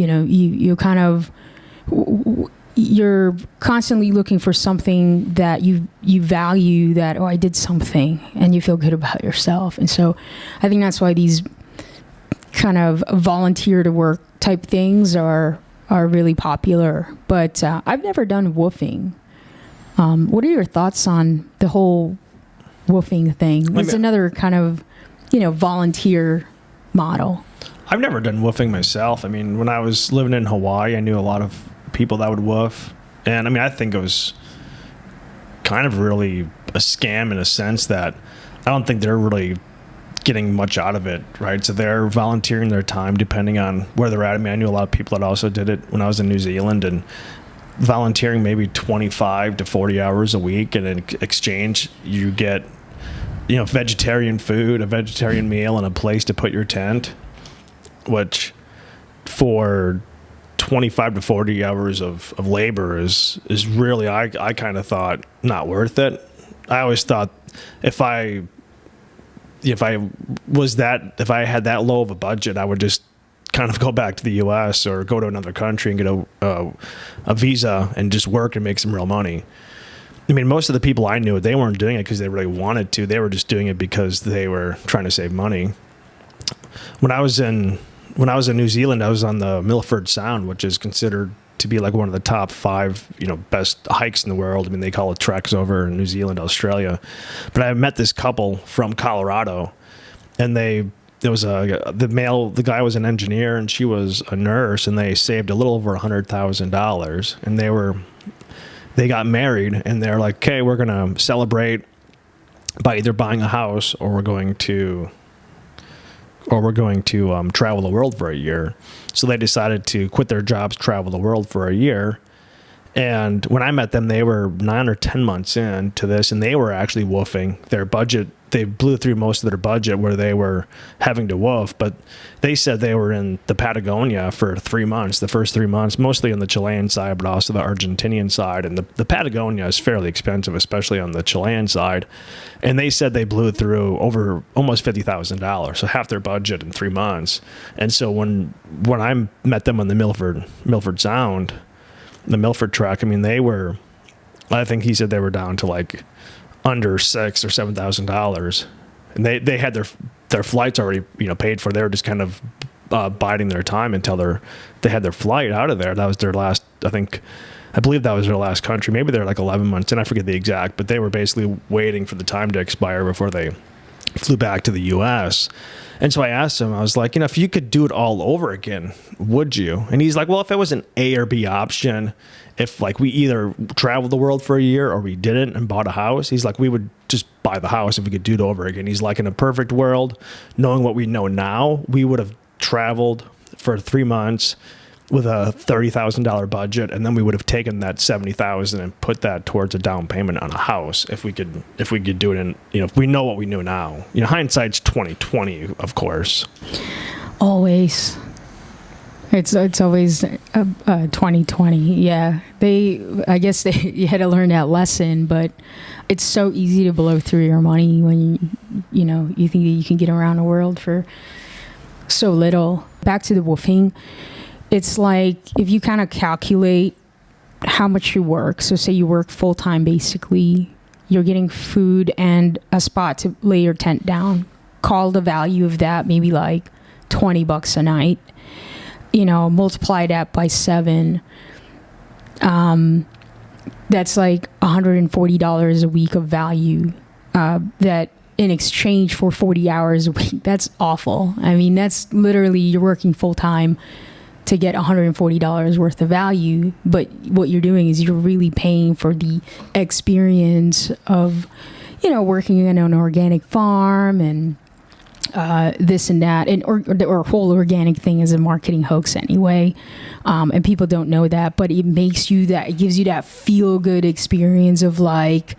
you're constantly looking for something that you value, that, I did something, and you feel good about yourself. And so I think that's why these kind of volunteer to work type things are really popular. But I've never done woofing. What are your thoughts on the whole woofing thing? It's another kind of, volunteer model. I've never done woofing myself. I mean, when I was living in Hawaii, I knew a lot of people that would woof. And I mean, I think it was kind of really a scam in a sense that I don't think they're really getting much out of it, right? So they're volunteering their time depending on where they're at. I mean, I knew a lot of people that also did it when I was in New Zealand, and volunteering maybe 25 to 40 hours a week, and in exchange you get vegetarian food, a vegetarian meal, and a place to put your tent, which for 25 to 40 hours of labor is really, I kind of thought, not worth it. I always thought if I had that low of a budget, I would just kind of go back to the U.S. or go to another country and get a visa and just work and make some real money. I mean, most of the people I knew, they weren't doing it because they really wanted to. They were just doing it because they were trying to save money. When I was in New Zealand, I was on the Milford Sound, which is considered to be like one of the top 5, best hikes in the world. I mean, they call it treks over in New Zealand, Australia. But I met this couple from Colorado, and the guy was an engineer and she was a nurse, and they saved a little over $100,000, and they got married, and they're like, okay, we're going to celebrate by either buying a house or we're going to travel the world for a year. So they decided to quit their jobs, travel the world for a year, And when I met them, they were 9 or 10 months into this, and they were actually woofing their budget. They blew through most of their budget where they were having to woof, but they said they were in the Patagonia for 3 months, the first 3 months, mostly on the Chilean side, but also the Argentinian side. And the Patagonia is fairly expensive, especially on the Chilean side. And they said they blew through over almost $50,000, so half their budget in 3 months. And so when I met them on the Milford Sound, the Milford Trek, I mean, I think he said they were down to like under $6,000 or $7,000, and they had their flights already paid for. They were just kind of biding their time until they had their flight out of there. That was their last. I believe that was their last country. Maybe they're like 11 months in. I forget the exact, but they were basically waiting for the time to expire before they flew back to the U.S. And so I asked him, I was like, if you could do it all over again, would you? And he's like, well, if it was an A or B option, if like we either traveled the world for a year or we didn't and bought a house, he's like, we would just buy the house if we could do it over again. He's like, in a perfect world, knowing what we know now, we would have traveled for 3 months with a $30,000 budget, and then we would have taken that $70,000 and put that towards a down payment on a house if we could do it in, if we know what we know now. Hindsight's 20/20, of course. Always. It's always 20/20. Yeah. I guess you had to learn that lesson, but it's so easy to blow through your money when you think that you can get around the world for so little. Back to the woofing. It's like if you kind of calculate how much you work. So say you work full time, basically, you're getting food and a spot to lay your tent down. Call the value of that maybe like $20 a night. Multiply that by 7. That's like $140 a week of value that in exchange for 40 hours a week. That's awful. I mean, that's literally you're working full time to get $140 worth of value, but what you're doing is you're really paying for the experience of, working in an organic farm and this and that, and or whole organic thing is a marketing hoax anyway, and people don't know that, but it gives you that feel good experience of like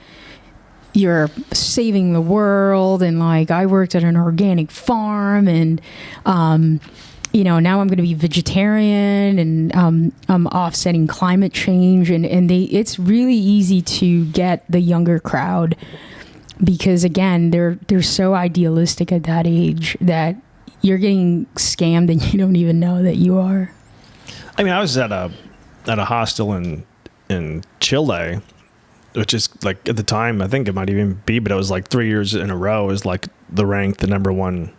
you're saving the world, and like I worked at an organic farm, and now I'm going to be vegetarian, and I'm offsetting climate change, and it's really easy to get the younger crowd because again, they're so idealistic at that age that you're getting scammed and you don't even know that you are. I mean, I was at a hostel in Chile, which is like at the time, I think it might even be, but it was like 3 years in a row is like the number one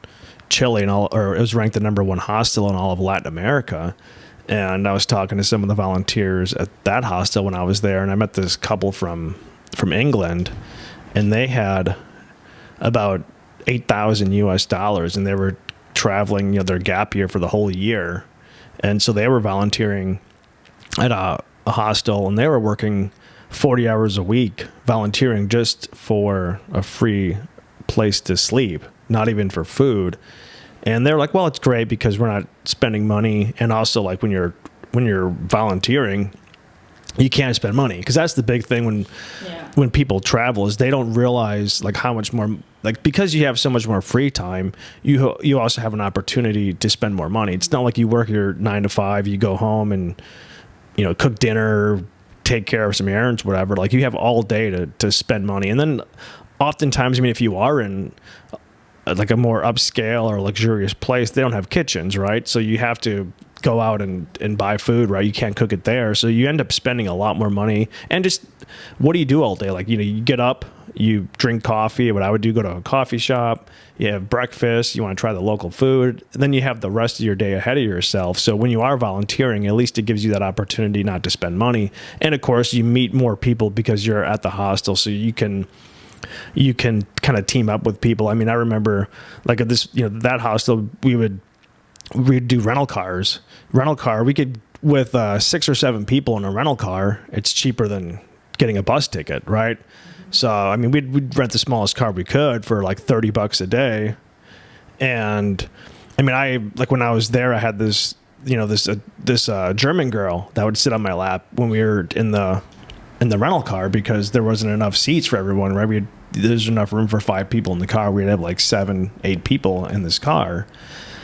Chile it was ranked the number one hostel in all of Latin America. And I was talking to some of the volunteers at that hostel when I was there, and I met this couple from England, and they had about $8,000 and they were traveling, their gap year for the whole year. And so they were volunteering at a hostel, and they were working 40 hours a week volunteering just for a free place to sleep, not even for food. And they're like, well, it's great because we're not spending money. And also like when you're volunteering, you can't spend money, because that's the big thing when people travel is they don't realize like how much more, like, because you have so much more free time, you also have an opportunity to spend more money. It's not like you work your 9 to 5, you go home and cook dinner, take care of some errands, whatever. Like you have all day to spend money. And then oftentimes, I mean, if you are in like a more upscale or luxurious place, they don't have kitchens, right? So you have to go out and buy food, right? You can't cook it there. So you end up spending a lot more money. And just, what do you do all day? Like, you get up, you drink coffee. What I would do, go to a coffee shop, you have breakfast, you want to try the local food, and then you have the rest of your day ahead of yourself. So when you are volunteering, at least it gives you that opportunity not to spend money. And of course, you meet more people because you're at the hostel, so you can kind of team up with people. I mean, I remember like at this, that hostel, we'd do rental cars. We could, with 6 or 7 people in a rental car, it's cheaper than getting a bus ticket, right? So, I mean, we'd rent the smallest car we could for like $30 a day. And I mean, like when I was there, I had this this German girl that would sit on my lap when we were in the rental car because there wasn't enough seats for everyone, right? There's enough room for 5 people in the car. We'd have like 7, 8 people in this car.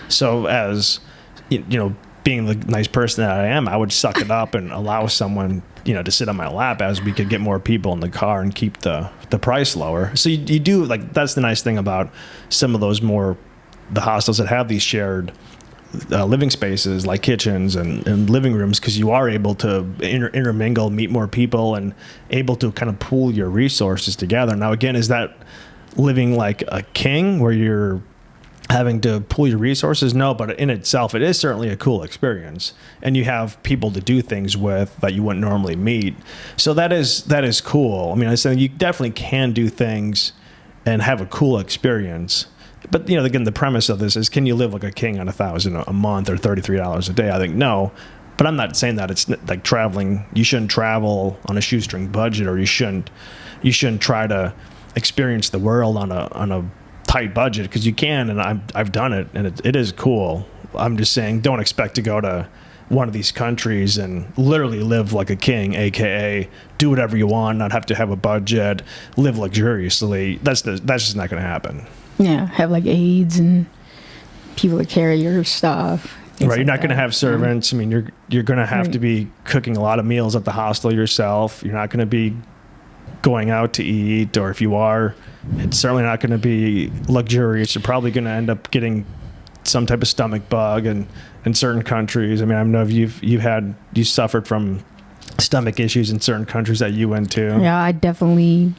So as, being the nice person that I am, I would suck it up and allow someone, to sit on my lap as we could get more people in the car and keep the price lower. So you do, like, that's the nice thing about some of those the hostels that have these shared living spaces like kitchens and living rooms, because you are able to intermingle, meet more people, and able to kind of pool your resources together. Now, again, is that living like a king where you're having to pool your resources? No, but in itself, it is certainly a cool experience, and you have people to do things with that you wouldn't normally meet. So that is cool. I mean, I said you definitely can do things and have a cool experience. But, again, the premise of this is, can you live like a king on $1,000 a month or $33 a day? I think no. But I'm not saying that it's like traveling. You shouldn't travel on a shoestring budget, or you shouldn't try to experience the world on a tight budget, because you can, and I've done it, and it is cool. I'm just saying, don't expect to go to one of these countries and literally live like a king, aka do whatever you want, not have to have a budget, live luxuriously. That's just not going to happen. Yeah, have like aides and people that carry your stuff. Right, you're not going to have servants. I mean, you're going to have to be cooking a lot of meals at the hostel yourself. You're not going to be going out to eat, or if you are, it's certainly not going to be luxurious. You're probably going to end up getting some type of stomach bug, and in certain countries. I mean, I know if you suffered from stomach issues in certain countries that you went to. Yeah, I definitely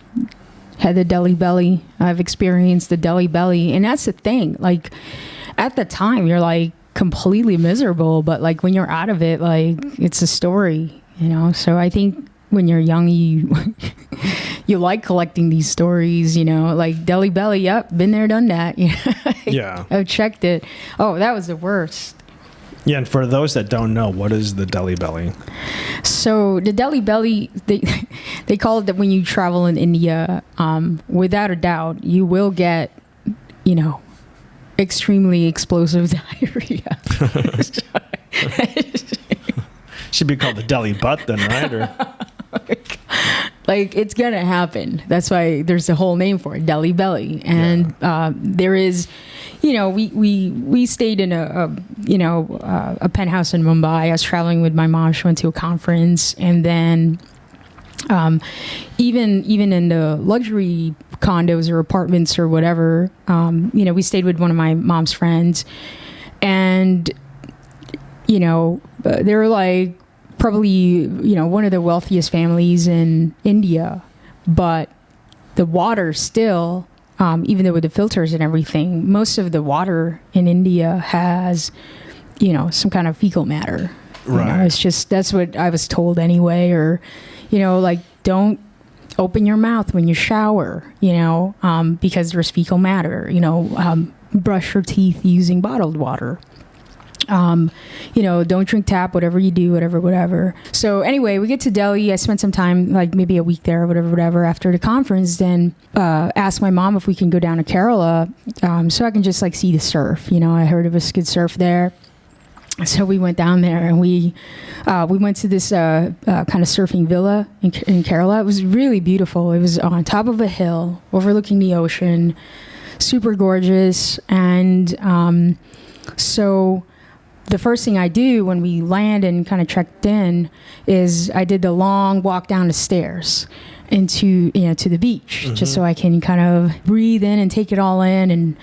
had the deli belly. I've experienced the deli belly, and that's the thing. Like, at the time, you're like completely miserable, but like when you're out of it, like it's a story, So I think when you're young, you like collecting these stories, like deli belly. Yep, been there, done that. Yeah, I've checked it. Oh, that was the worst. Yeah, and for those that don't know, what is the deli belly? So the deli belly, they call it that when you travel in India. Without a doubt, you will get, extremely explosive diarrhea. Should be called the deli butt then, right? Or like, it's gonna happen. That's why there's a whole name for it, deli belly. And there is, we stayed in a penthouse in Mumbai. I was traveling with my mom. She went to a conference, and then even in the luxury condos or apartments or whatever, we stayed with one of my mom's friends, and they're like probably one of the wealthiest families in India, but the water still, even though with the filters and everything, most of the water in India has some kind of fecal matter. Right. It's just, that's what I was told anyway. Or like, don't open your mouth when you shower, because there's fecal matter. Brush your teeth using bottled water. Don't drink tap, whatever you do, whatever. So anyway, we get to Delhi. I spent some time, like maybe a week there, whatever, after the conference. Then asked my mom if we can go down to Kerala, so I can just like see the surf. I heard it was good surf there. So we went down there, and we went to this kind of surfing villa in Kerala. It was really beautiful. It was on top of a hill overlooking the ocean, super gorgeous. And so the first thing I do when we land and kind of checked in is I did the long walk down the stairs into to the beach, just so I can kind of breathe in and take it all in and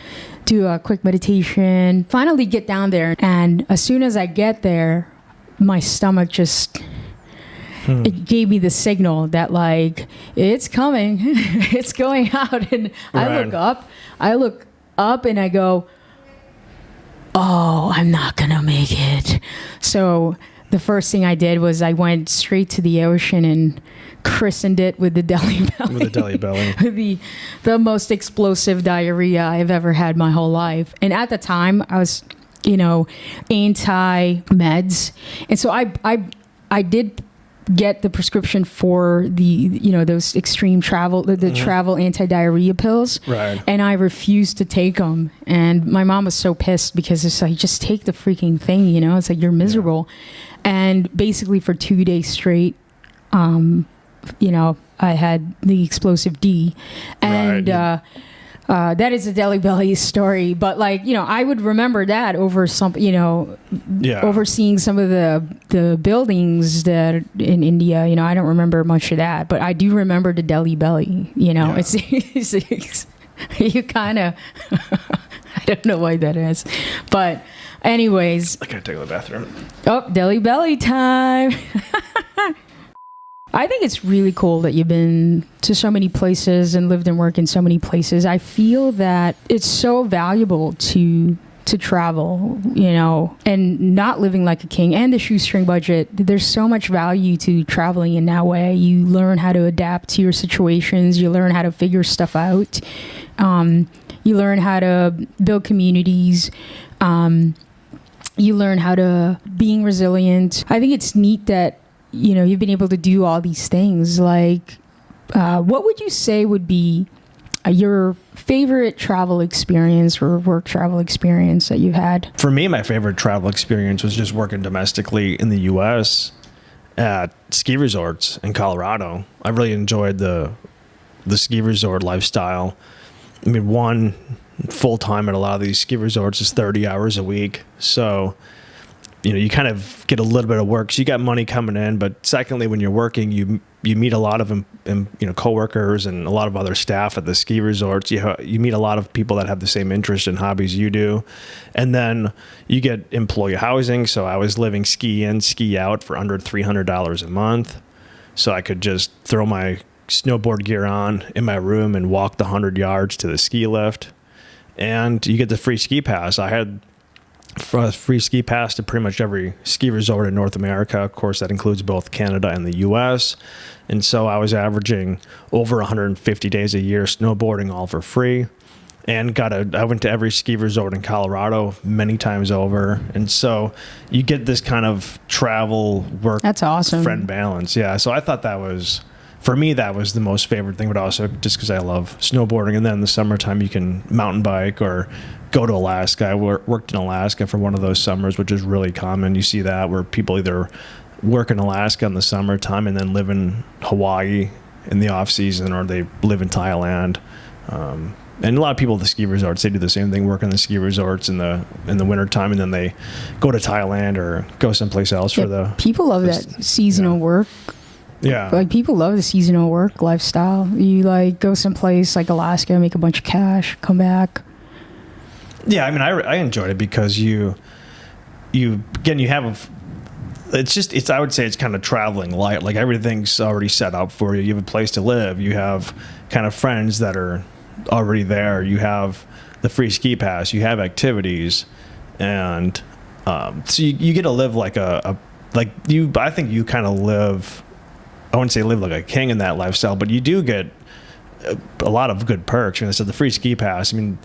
do a quick meditation. Finally get down there, and as soon as I get there, my stomach just it gave me the signal that like it's coming, it's going out. And Right. I look up and I go, oh, I'm not gonna make it. So the first thing I did was I went straight to the ocean and christened it with the deli belly. With the deli belly. the most explosive diarrhea I've ever had my whole life. And at the time I was, anti-meds. And so I did get the prescription for those extreme travel, the travel anti-diarrhea pills. Right. And I refused to take them. And my mom was so pissed because it's like, just take the freaking thing, it's like, you're miserable. Yeah. And basically for 2 days straight, I had the explosive D. And, right. That is a Deli Belly story, but I would remember that over overseeing some of the buildings that in India, I don't remember much of that, but I do remember the Deli Belly, it's you kind of, I don't know why that is, but anyways. I gotta take to the bathroom. Oh, Deli Belly time. I think it's really cool that you've been to so many places and lived and worked in so many places. I feel that it's so valuable to travel, and not living like a king, and the shoestring budget. There's so much value to traveling in that way. You learn how to adapt to your situations. You learn how to figure stuff out. You learn how to build communities. You learn how to being resilient. I think it's neat that you've been able to do all these things. Like, what would you say would be your favorite travel experience or work travel experience that you've had? For me, my favorite travel experience was just working domestically in the U.S. at ski resorts in Colorado. I really enjoyed the ski resort lifestyle. I mean, one, full-time at a lot of these ski resorts is 30 hours a week. So you kind of get a little bit of work. So you got money coming in, but secondly, when you're working, you meet a lot of coworkers and a lot of other staff at the ski resorts. You meet a lot of people that have the same interest and hobbies you do, and then you get employee housing. So I was living ski in, ski out for under $300 a month, so I could just throw my snowboard gear on in my room and walk the 100 yards to the ski lift, and you get the free ski pass. I had a free ski pass to pretty much every ski resort in North America. Of course, that includes both Canada and the U.S. And so I was averaging over 150 days a year snowboarding, all for free. And I went to every ski resort in Colorado many times over. And so you get this kind of travel work. That's awesome. Friend balance. Yeah. So I thought for me, that was the most favorite thing, but also just because I love snowboarding. And then in the summertime, you can mountain bike or go to Alaska. I worked in Alaska for one of those summers, which is really common. You see that where people either work in Alaska in the summertime and then live in Hawaii in the off season, or they live in Thailand. And a lot of people at the ski resorts, they do the same thing, work on the ski resorts in the wintertime, and then they go to Thailand or go someplace else for the... People love that seasonal work. Yeah. Like, people love the seasonal work lifestyle. You go someplace like Alaska, make a bunch of cash, come back. Yeah, I mean, I enjoyed it because you have I would say it's kind of traveling light. Like, everything's already set up for you. You have a place to live. You have kind of friends that are already there. You have the free ski pass. You have activities, and so you get to live I think you kind of live. I wouldn't say live like a king in that lifestyle, but you do get a lot of good perks. So the free ski pass. I mean,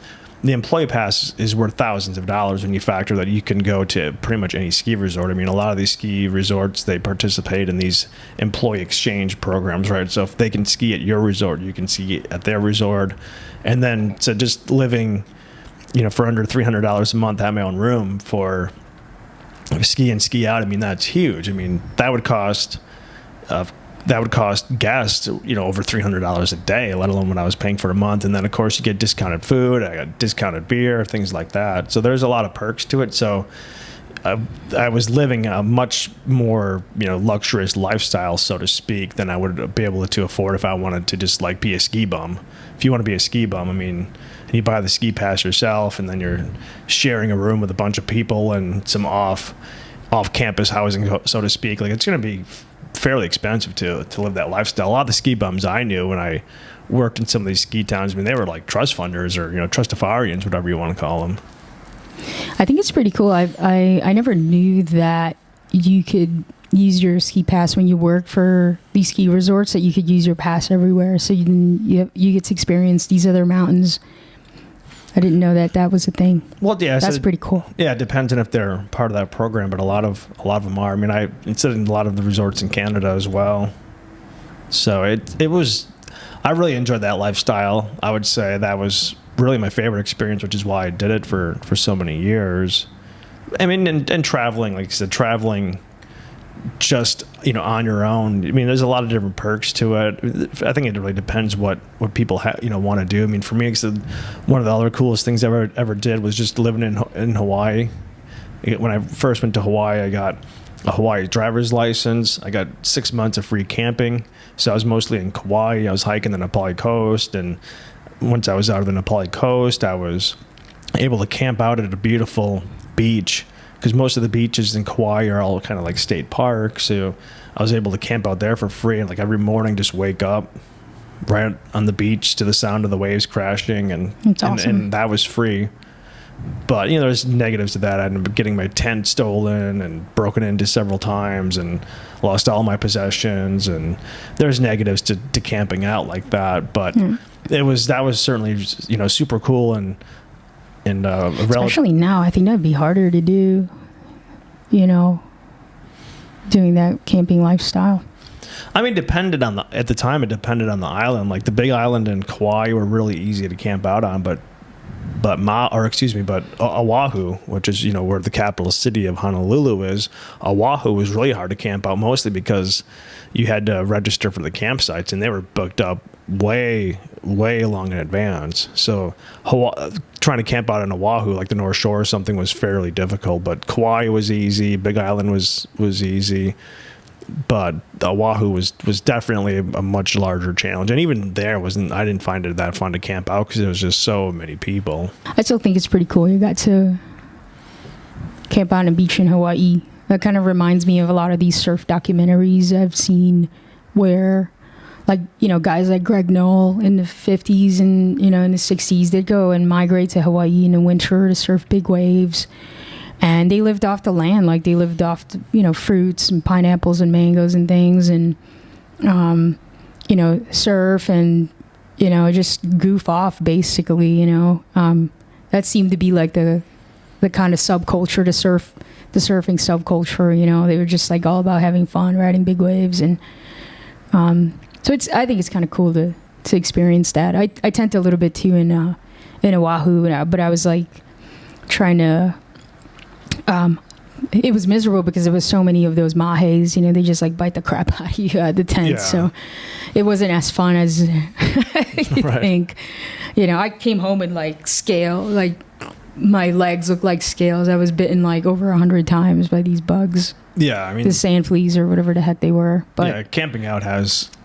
the employee pass is worth thousands of dollars when you factor that you can go to pretty much any ski resort. I mean, a lot of these ski resorts, they participate in these employee exchange programs, right? So if they can ski at your resort, you can ski at their resort. And then, so just living, for under $300 a month, have my own room for ski in, ski out. I mean, that's huge. I mean, that would cost guests, over $300 a day, let alone what I was paying for a month. And then, of course, you get discounted food, I got discounted beer, things like that. So there's a lot of perks to it. So I was living a much more, luxurious lifestyle, so to speak, than I would be able to afford if I wanted to just be a ski bum. If you want to be a ski bum, I mean, you buy the ski pass yourself, and then you're sharing a room with a bunch of people and some off-campus housing, so to speak. It's going to be fairly expensive to live that lifestyle. A lot of the ski bums I knew when I worked in some of these ski towns, I mean, they were like trust funders or trustafarians, whatever you want to call them. I think it's pretty cool. I never knew that you could use your ski pass when you work for these ski resorts, that you could use your pass everywhere, so you get to experience these other mountains. I didn't know that was a thing. Well, yeah, that's pretty cool. Yeah, it depends on if they're part of that program, but a lot of them are. I mean, it's in a lot of the resorts in Canada as well. So it was. I really enjoyed that lifestyle. I would say that was really my favorite experience, which is why I did it for so many years. I mean, and traveling, like I said, traveling just, on your own. I mean, there's a lot of different perks to it. I think it really depends what people want to do. I mean, for me, one of the other coolest things I ever did was just living in Hawaii. When I first went to Hawaii, I got a Hawaii driver's license. I got 6 months of free camping. So I was mostly in Kauai. I was hiking the Nepali coast, and once I was out of the Nepali coast, I was able to camp out at a beautiful beach, because most of the beaches in Kauai are all kind of like state parks. So I was able to camp out there for free, and like every morning just wake up right on the beach to the sound of the waves crashing, and that's awesome. And that was free. But there's negatives to that. I ended up getting my tent stolen and broken into several times and lost all my possessions, and there's negatives to camping out like that. But that was certainly super cool, and especially now, I think that'd be harder to do, doing that camping lifestyle. I mean, at the time it depended on the island. Like the big island in Kauai were really easy to camp out on, but Oahu, which is where the capital city of Honolulu is, Oahu was really hard to camp out, mostly because you had to register for the campsites, and they were booked up way long in advance. So trying to camp out on Oahu, like the North Shore or something, was fairly difficult. But Kauai was easy. Big Island was easy. But Oahu was definitely a much larger challenge, and even there I didn't find it that fun to camp out because there was just so many people. I still think it's pretty cool. You got to camp out on a beach in Hawaii. That kind of reminds me of a lot of these surf documentaries I've seen, where, like, guys like Greg Knoll in the 50s and in the 60s, they'd go and migrate to Hawaii in the winter to surf big waves. And they lived off the land, like they lived off, fruits and pineapples and mangoes and things, and, surf and, just goof off, basically, that seemed to be like the kind of subculture to surf, the surfing subculture, they were just like all about having fun, riding big waves. And so I think it's kind of cool to experience that. I tend to a little bit too in Oahu, but I was like trying to, it was miserable because there was so many of those mahas, they just like bite the crap out of you at the tent. Yeah. So it wasn't as fun as you think. I came home in like scale, like my legs looked like scales. I was bitten like over 100 times by these bugs. Yeah, I mean, the sand fleas or whatever the heck they were. But yeah, camping out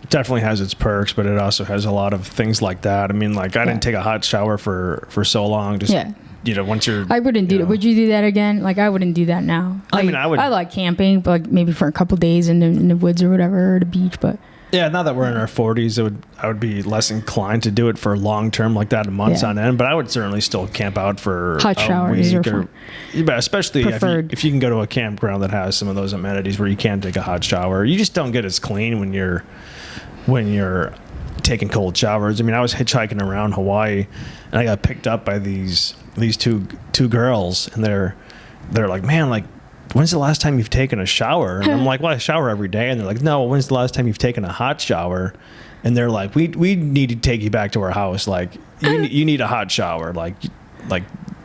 definitely has its perks, but it also has a lot of things like that. I mean, like I didn't take a hot shower for so long. Just once you're, I wouldn't do it. Would you do that again? Like I wouldn't do that now. I mean, I would. I like camping, but like maybe for a couple of days in the woods or whatever, or the beach. But yeah, now that we're in our 40s, I would be less inclined to do it for long term like that, months on end. But I would certainly still camp out for hot showers week but especially if you can go to a campground that has some of those amenities where you can take a hot shower. You just don't get as clean when you're taking cold showers. I mean, I was hitchhiking around Hawaii, and I got picked up by these two girls, and they're like, man, like, when's the last time you've taken a shower? And I'm like, well, I shower every day. And they're like, no, when's the last time you've taken a hot shower? And they're like, we need to take you back to our house. Like, you need a hot shower. Like.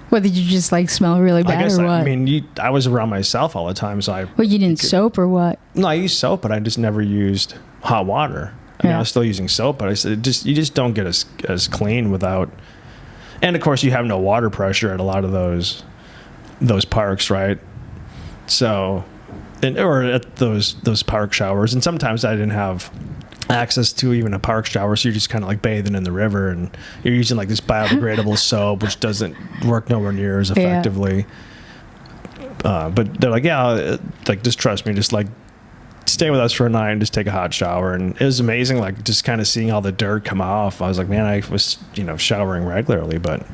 What, did you just like smell really bad or what? I mean, I was around myself all the time, so I. Well, you didn't soap or what? No, I used soap, but I just never used hot water. I mean, I was still using soap, but I said you just don't get as clean without. And of course, you have no water pressure at a lot of those parks, right? So, or at those park showers, and sometimes I didn't have access to even a park shower, so you're just kind of like bathing in the river, and you're using like this biodegradable soap, which doesn't work nowhere near as effectively. But they're like, yeah, like just trust me, just like stay with us for a night and just take a hot shower. And it was amazing, like just kind of seeing all the dirt come off. I was like, man, I was showering regularly, but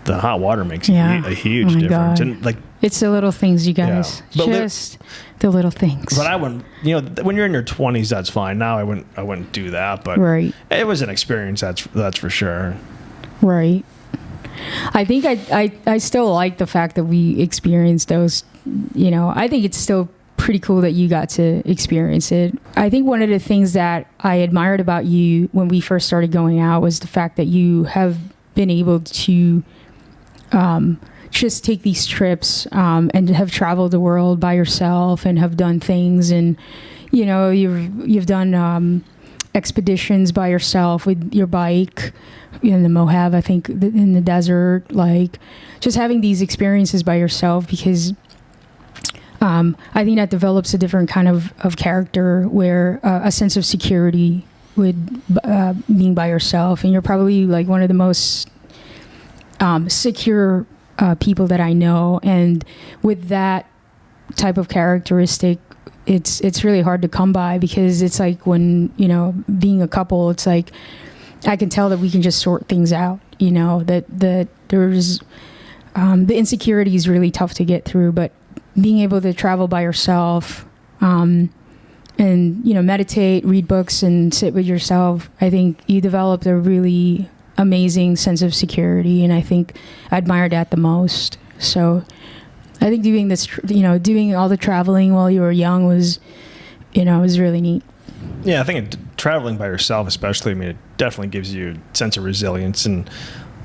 the hot water makes a huge difference. God. And like, it's the little things, you guys. Yeah. Just the little things. But I wouldn't, when you're in your 20s, that's fine. Now I wouldn't do that. But right. It was an experience. That's for sure. Right. I think I still like the fact that we experienced those, I think it's still pretty cool that you got to experience it. I think one of the things that I admired about you when we first started going out was the fact that you have been able to just take these trips and have traveled the world by yourself and have done things, and you've done expeditions by yourself with your bike in the Mojave, I think, in the desert, like just having these experiences by yourself, because I think that develops a different kind of character where a sense of security with being by yourself. And you're probably like one of the most secure people that I know. And with that type of characteristic, it's really hard to come by, because it's like when, being a couple, it's like I can tell that we can just sort things out, that there's the insecurity is really tough to get through, but being able to travel by yourself and meditate, read books, and sit with yourself, I think you developed a really amazing sense of security, and I think I admire that the most. So I think doing this, doing all the traveling while you were young was really neat. Yeah, I think traveling by yourself, especially, it definitely gives you a sense of resilience. And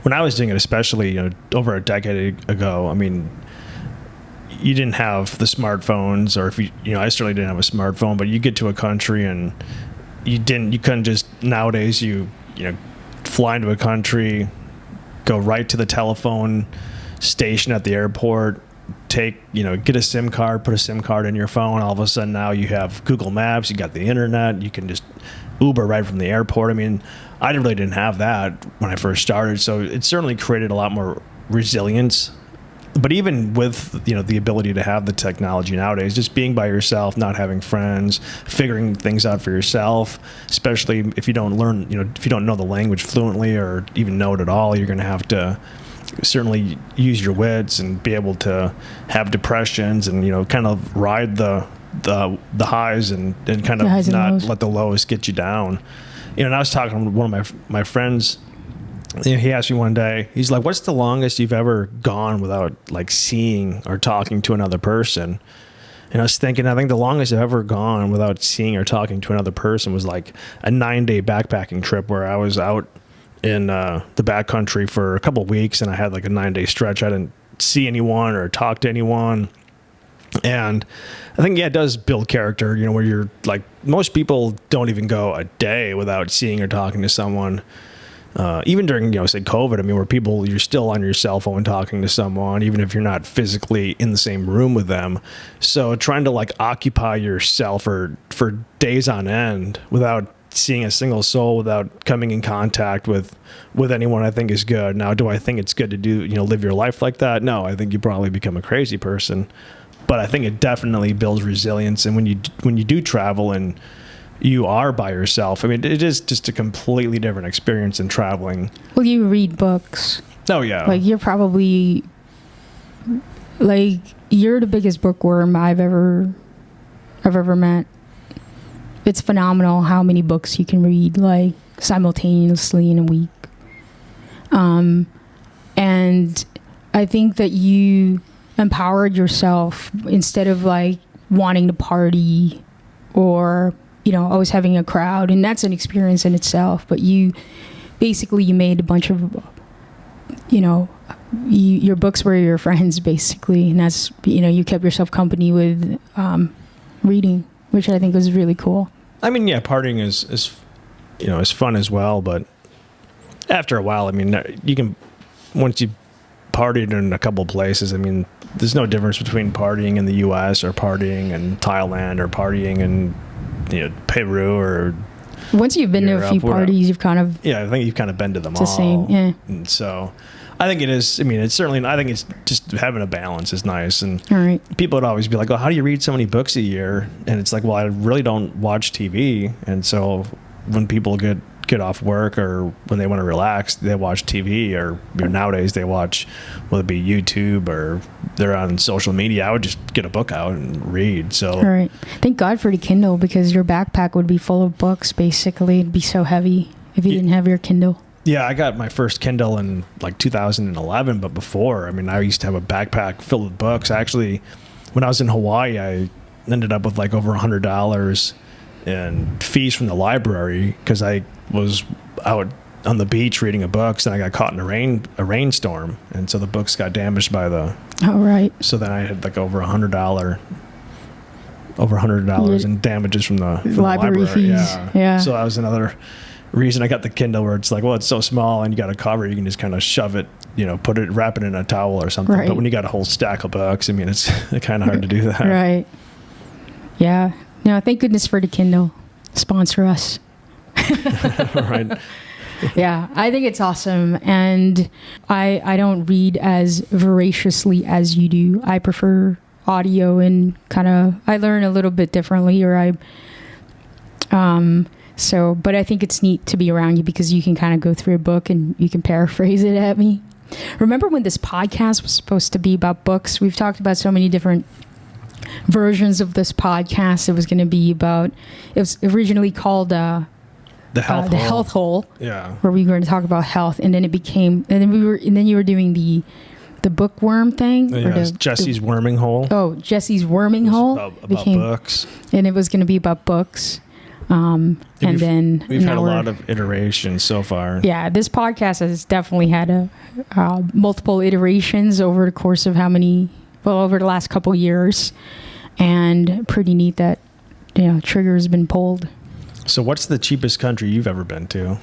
when I was doing it, especially, over a decade ago, you didn't have the smartphones, or if I certainly didn't have a smartphone, but you get to a country and you couldn't just, nowadays fly into a country, go right to the telephone station at the airport, get a SIM card, put a SIM card in your phone. All of a sudden now you have Google Maps, you got the internet, you can just Uber right from the airport. I really didn't have that when I first started, so it certainly created a lot more resilience. But even with, the ability to have the technology nowadays, just being by yourself, not having friends, figuring things out for yourself, especially if you don't learn, if you don't know the language fluently or even know it at all, you're going to have to certainly use your wits and be able to have depressions and, kind of ride the highs and kind of not let the lows get you down. And I was talking to one of my friends. He asked me one day, he's like, what's the longest you've ever gone without like seeing or talking to another person? And I was thinking, I think the longest I've ever gone without seeing or talking to another person was like a 9-day backpacking trip where I was out in the backcountry for a couple of weeks, and I had like a 9-day stretch. I didn't see anyone or talk to anyone. And I think, it does build character, where you're like, most people don't even go a day without seeing or talking to someone. Even during, say COVID, where you're still on your cell phone talking to someone, even if you're not physically in the same room with them. So trying to like occupy yourself for days on end without seeing a single soul, without coming in contact with anyone, I think is good. Now, do I think it's good to do, live your life like that? No, I think you probably become a crazy person. But I think it definitely builds resilience. And when you do travel and you are by yourself, it is just a completely different experience than traveling. Well, you read books. Oh yeah. Like you're probably you're the biggest bookworm I've ever met. It's phenomenal how many books you can read like simultaneously in a week. And I think that you empowered yourself instead of like wanting to party or always having a crowd, and that's an experience in itself. But you made a bunch of, your books were your friends basically, and that's, you kept yourself company with reading, which I think was really cool. Partying is fun as well, but after a while, you can, once you partied in a couple places, there's no difference between partying in the U.S. or partying in Thailand or partying in Peru or once you've been Europe, to a few parties, you've kind of I think you've kind of been to them all. The same, yeah. And so I think it is. It's certainly. I think it's just having a balance is nice. And all right, people would always be like, "Oh, how do you read so many books a year?" And it's like, well, I really don't watch TV, and so when people get off work or when they want to relax, they watch TV, or nowadays they watch, whether it be YouTube or they're on social media. I would just get a book out and read. So all right, thank God for the Kindle, because your backpack would be full of books basically. It'd be so heavy if you didn't have your Kindle. Yeah, I got my first Kindle in like 2011, but before, I mean, I used to have a backpack filled with books. Actually, when I was in Hawaii, I ended up with like over $100 in fees from the library because I was out on the beach reading a books, and I got caught in a rainstorm, and so the books got damaged by the. Oh, right. So then I had like over $100 in damages from the library fees. Yeah. So that was another reason I got the Kindle, where it's like, well, it's so small and you got a cover, you can just kind of shove it, wrap it in a towel or something. Right. But when you got a whole stack of books, I mean, it's kind of hard to do that. Right. Yeah. No, thank goodness for the Kindle. Sponsor us. Right. Yeah, I think it's awesome. And I don't read as voraciously as you do. I prefer audio, and I learn a little bit differently, but I think it's neat to be around you because you can kind of go through a book and you can paraphrase it at me. Remember when this podcast was supposed to be about books? We've talked about so many different versions of this podcast. It was originally called the Health Hole. Yeah. Where we were going to talk about health, and then you were doing the bookworm thing. Yeah, Jesse's Worming Hole. Oh, Jesse's Worming Hole. About books. And it was going to be about books. We've had a lot of iterations so far. Yeah, this podcast has definitely had multiple iterations over the course of over the last couple years, and pretty neat that trigger's been pulled. So what's the cheapest country you've ever been to?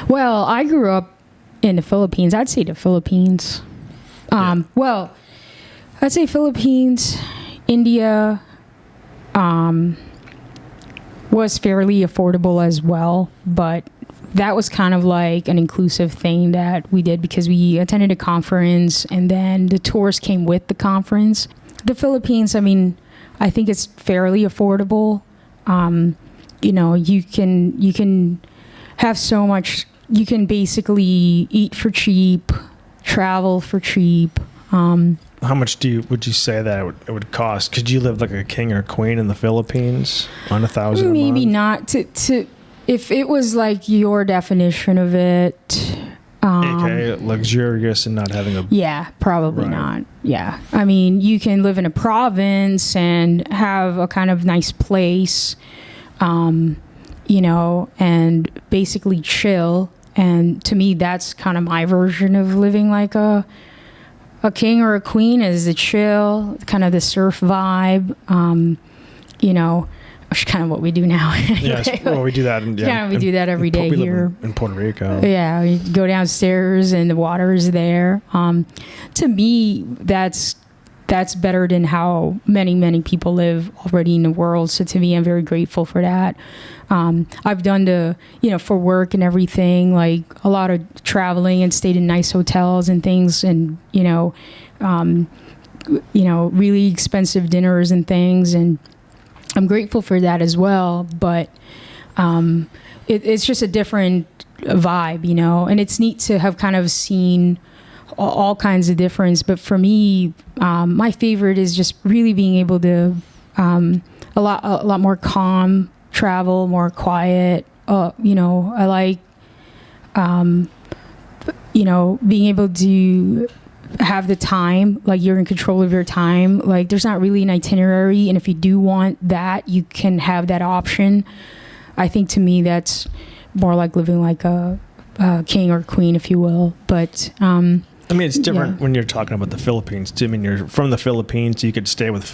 Well, I grew up in the Philippines. I'd say the Philippines. Well, I'd say Philippines, India, was fairly affordable as well, but that was kind of like an inclusive thing that we did because we attended a conference and then the tours came with the conference. The Philippines, I mean, I think it's fairly affordable. You can have so much, you can basically eat for cheap, travel for cheap. How much would you say that it would cost? Could you live like a king or queen in the Philippines on $1,000 a month? Maybe not. If it was like your definition of it. AKA luxurious and not having a... Yeah, probably not. Yeah. I mean, you can live in a province and have a kind of nice place, and basically chill. And to me, that's kind of my version of living like a king or a queen, is the chill, kind of the surf vibe, which is kind of what we do now. Anyway. Yes, well, we do that. We do that every day here in Puerto Rico. Yeah, we go downstairs and the water is there. To me, that's better than how many people live already in the world. So to me, I'm very grateful for that. I've done for work and everything, like a lot of traveling and stayed in nice hotels and things, and really expensive dinners and things, and I'm grateful for that as well. But it's just a different vibe, and it's neat to have kind of seen all kinds of difference. But for me, my favorite is just really being able to a lot more calm travel, more quiet. I like being able to have the time, like you're in control of your time. Like there's not really an itinerary, and if you do want that, you can have that option. I think to me that's more like living like a king or queen, if you will. But I mean, it's different when you're talking about the Philippines too. I mean, you're from the Philippines, you could stay with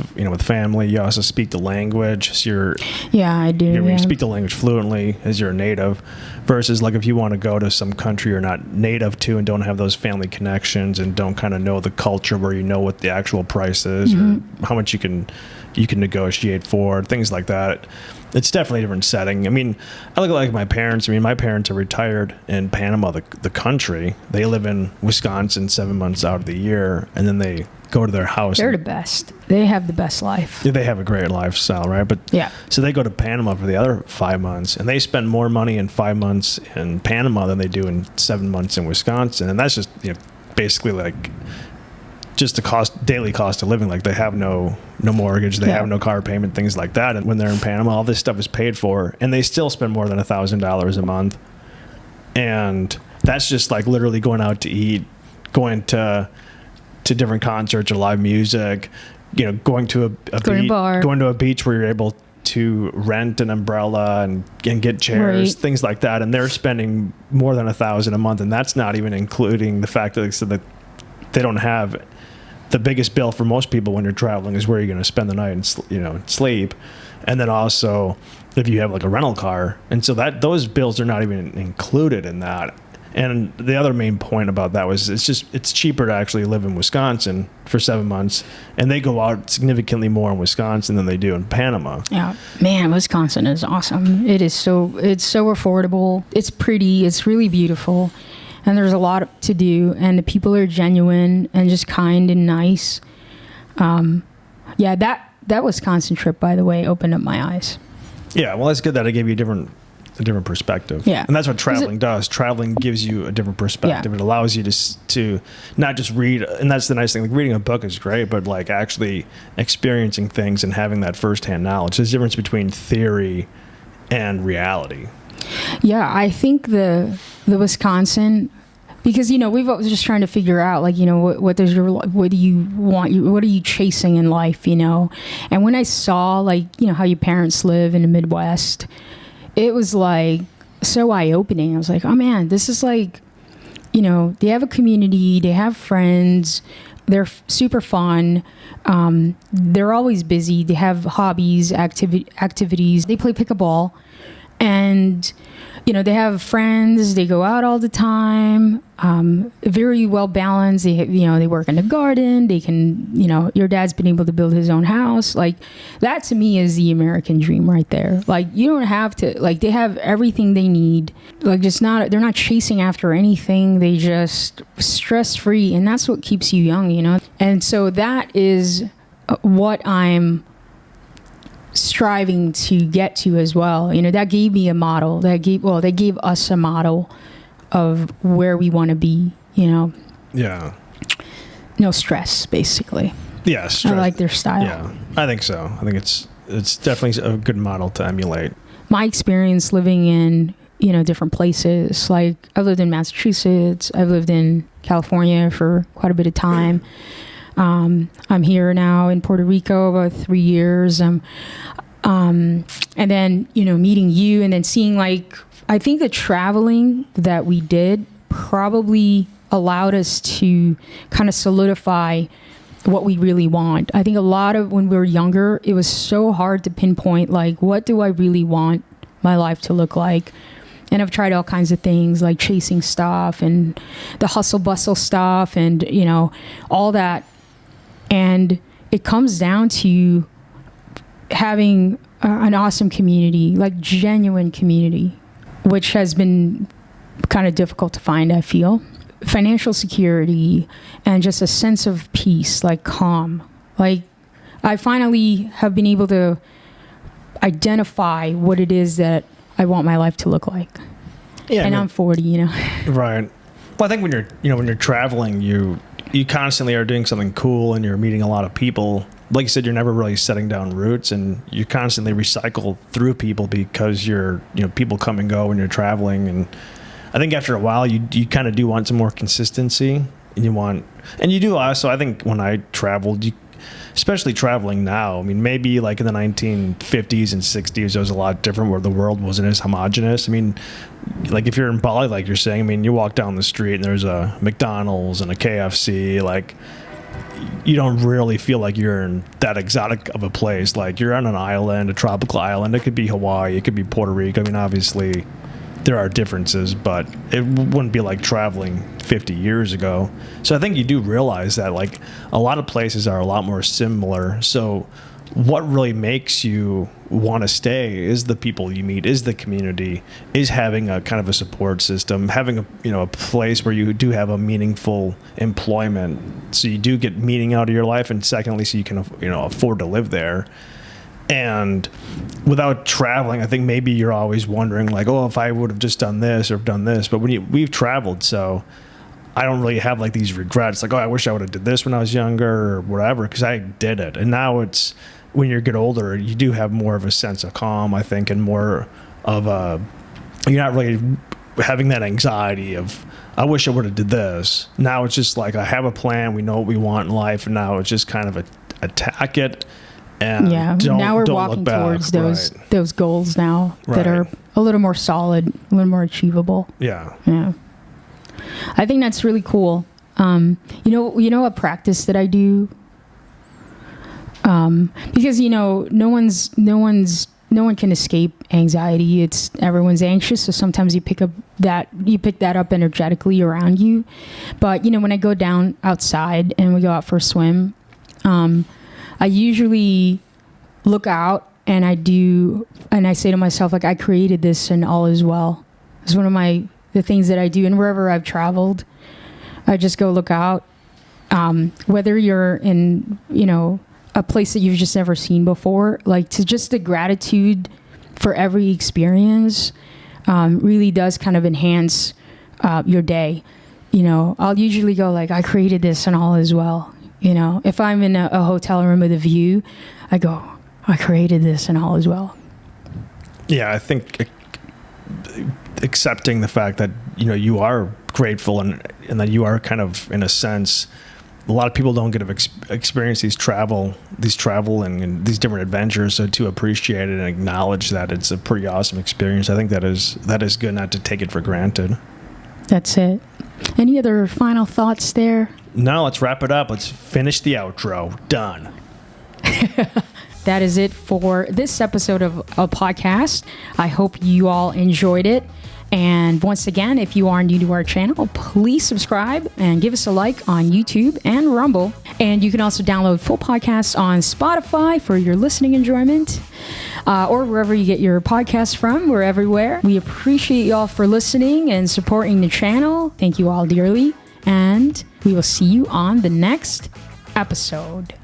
family. You also speak the language. So I do. You speak the language fluently as you're a native, versus like if you want to go to some country you're not native to and don't have those family connections and don't kind of know the culture where you know what the actual price is or how much you can negotiate for, things like that. It's definitely a different setting. I mean, I look like my parents. I mean, my parents are retired in Panama, the country. They live in Wisconsin 7 months out of the year, and then they go to their house. They're the best. They have the best life. They have a great lifestyle, right? But so they go to Panama for the other 5 months, and they spend more money in 5 months in Panama than they do in 7 months in Wisconsin. And that's just basically like just the daily cost of living. Like they have no mortgage, they have no car payment, things like that. And when they're in Panama, all this stuff is paid for, and they still spend more than $1,000 a month. And that's just like literally going out to eat, going to different concerts or live music, going to going to a beach where you're able to rent an umbrella and get chairs, things like that. And they're spending more than $1,000 a month. And that's not even including the fact that they don't have the biggest bill for most people when you're traveling is where you're going to spend the night and sleep. And then also if you have like a rental car. And so those bills are not even included in that. And the other main point about that was it's cheaper to actually live in Wisconsin for 7 months, and they go out significantly more in Wisconsin than they do in Panama. Yeah, man, Wisconsin is awesome. It's so affordable. It's pretty. It's really beautiful, and there's a lot to do. And the people are genuine and just kind and nice. Yeah, that Wisconsin trip, by the way, opened up my eyes. Yeah, well, it's good that it gave you a different perspective. Yeah. And that's what traveling does. Traveling gives you a different perspective. Yeah. It allows you to not just read, and that's the nice thing, like reading a book is great, but like actually experiencing things and having that firsthand knowledge. There's a difference between theory and reality. Yeah, I think the Wisconsin, because we've always just trying to figure out like what do you want, what are you chasing in life, and when I saw like how your parents live in the Midwest, it was like so eye-opening. I was like, oh man, this is like, they have a community, they have friends, they're super fun, they're always busy, they have hobbies, activities, they play pickleball, and they have friends, they go out all the time, very well balanced. They work in the garden, they can, your dad's been able to build his own house. Like that to me is the American dream right there. Like you don't have to, like they have everything they need. Like they're not chasing after anything. They just stress free. And that's what keeps you young, And so that is what I'm striving to get to as well. That gave me a model. They gave us a model of where we want to be, Yeah. No stress, basically. Yeah, stress. I like their style. Yeah, I think so. I think it's definitely a good model to emulate. My experience living in, different places, like I've lived in Massachusetts, I've lived in California for quite a bit of time. I'm here now in Puerto Rico about 3 years. And then, meeting you and then seeing like, I think the traveling that we did probably allowed us to kind of solidify what we really want. I think a lot of when we were younger, it was so hard to pinpoint like, what do I really want my life to look like? And I've tried all kinds of things like chasing stuff and the hustle bustle stuff and, all that. And it comes down to having an awesome community, like genuine community, which has been kind of difficult to find, I feel. Financial security and just a sense of peace, like calm. Like I finally have been able to identify what it is that I want my life to look like. Yeah, and I'm 40, Right. Well, I think when you're traveling, you constantly are doing something cool and you're meeting a lot of people. Like you said, you're never really setting down roots and you constantly recycle through people because people come and go when you're traveling. And I think after a while, you kind of do want some more consistency and you do also, I think when I traveled, especially traveling now, I mean, maybe like in the 1950s and 60s, it was a lot different where the world wasn't as homogenous. I mean, like if you're in Bali, like you're saying, I mean, you walk down the street and there's a McDonald's and a KFC, like you don't really feel like you're in that exotic of a place. Like you're on an island, a tropical island. It could be Hawaii, it could be Puerto Rico. I mean, obviously there are differences, but it wouldn't be like traveling 50 years ago. So I think you do realize that like a lot of places are a lot more similar. So what really makes you want to stay is the people you meet, is the community, is having a kind of a support system, having a place where you do have a meaningful employment, so you do get meaning out of your life, and secondly, so you can afford to live there. And without traveling, I think maybe you're always wondering like, oh, if I would have just done this or done this. But we've traveled, so I don't really have like these regrets, like, oh, I wish I would have did this when I was younger or whatever, because I did it. And now it's, when you get older, you do have more of a sense of calm, I think, and more of you're not really having that anxiety of, I wish I would have did this. Now it's just like, I have a plan. We know what we want in life. And now it's just kind of attack it. And now we're walking towards those goals now that are a little more solid, a little more achievable. Yeah. I think that's really cool. You know, a practice that I do, because no one can escape anxiety. It's everyone's anxious, so sometimes you pick that up energetically around you. But when I go down outside and we go out for a swim, I usually look out and I say to myself, like, I created this and all is well. It's one of the things that I do. And wherever I've traveled, I just go look out. Whether you're in, a place that you've just never seen before, like, to just the gratitude for every experience really does kind of enhance your day. I'll usually go like, I created this and all is well. If I'm in a hotel room with a view, I go, I created this and all is well. Yeah, I think accepting the fact that, you are grateful and that you are kind of, in a sense, a lot of people don't get to experience these travel and these different adventures. So to appreciate it and acknowledge that it's a pretty awesome experience, I think that is good, not to take it for granted. That's it. Any other final thoughts there? No, let's wrap it up. Let's finish the outro. Done. That is it for this episode of a podcast. I hope you all enjoyed it. And once again, if you are new to our channel, please subscribe and give us a like on YouTube and Rumble. And you can also download full podcasts on Spotify for your listening enjoyment, or wherever you get your podcasts from. We're everywhere. We appreciate you all for listening and supporting the channel. Thank you all dearly. And we will see you on the next episode.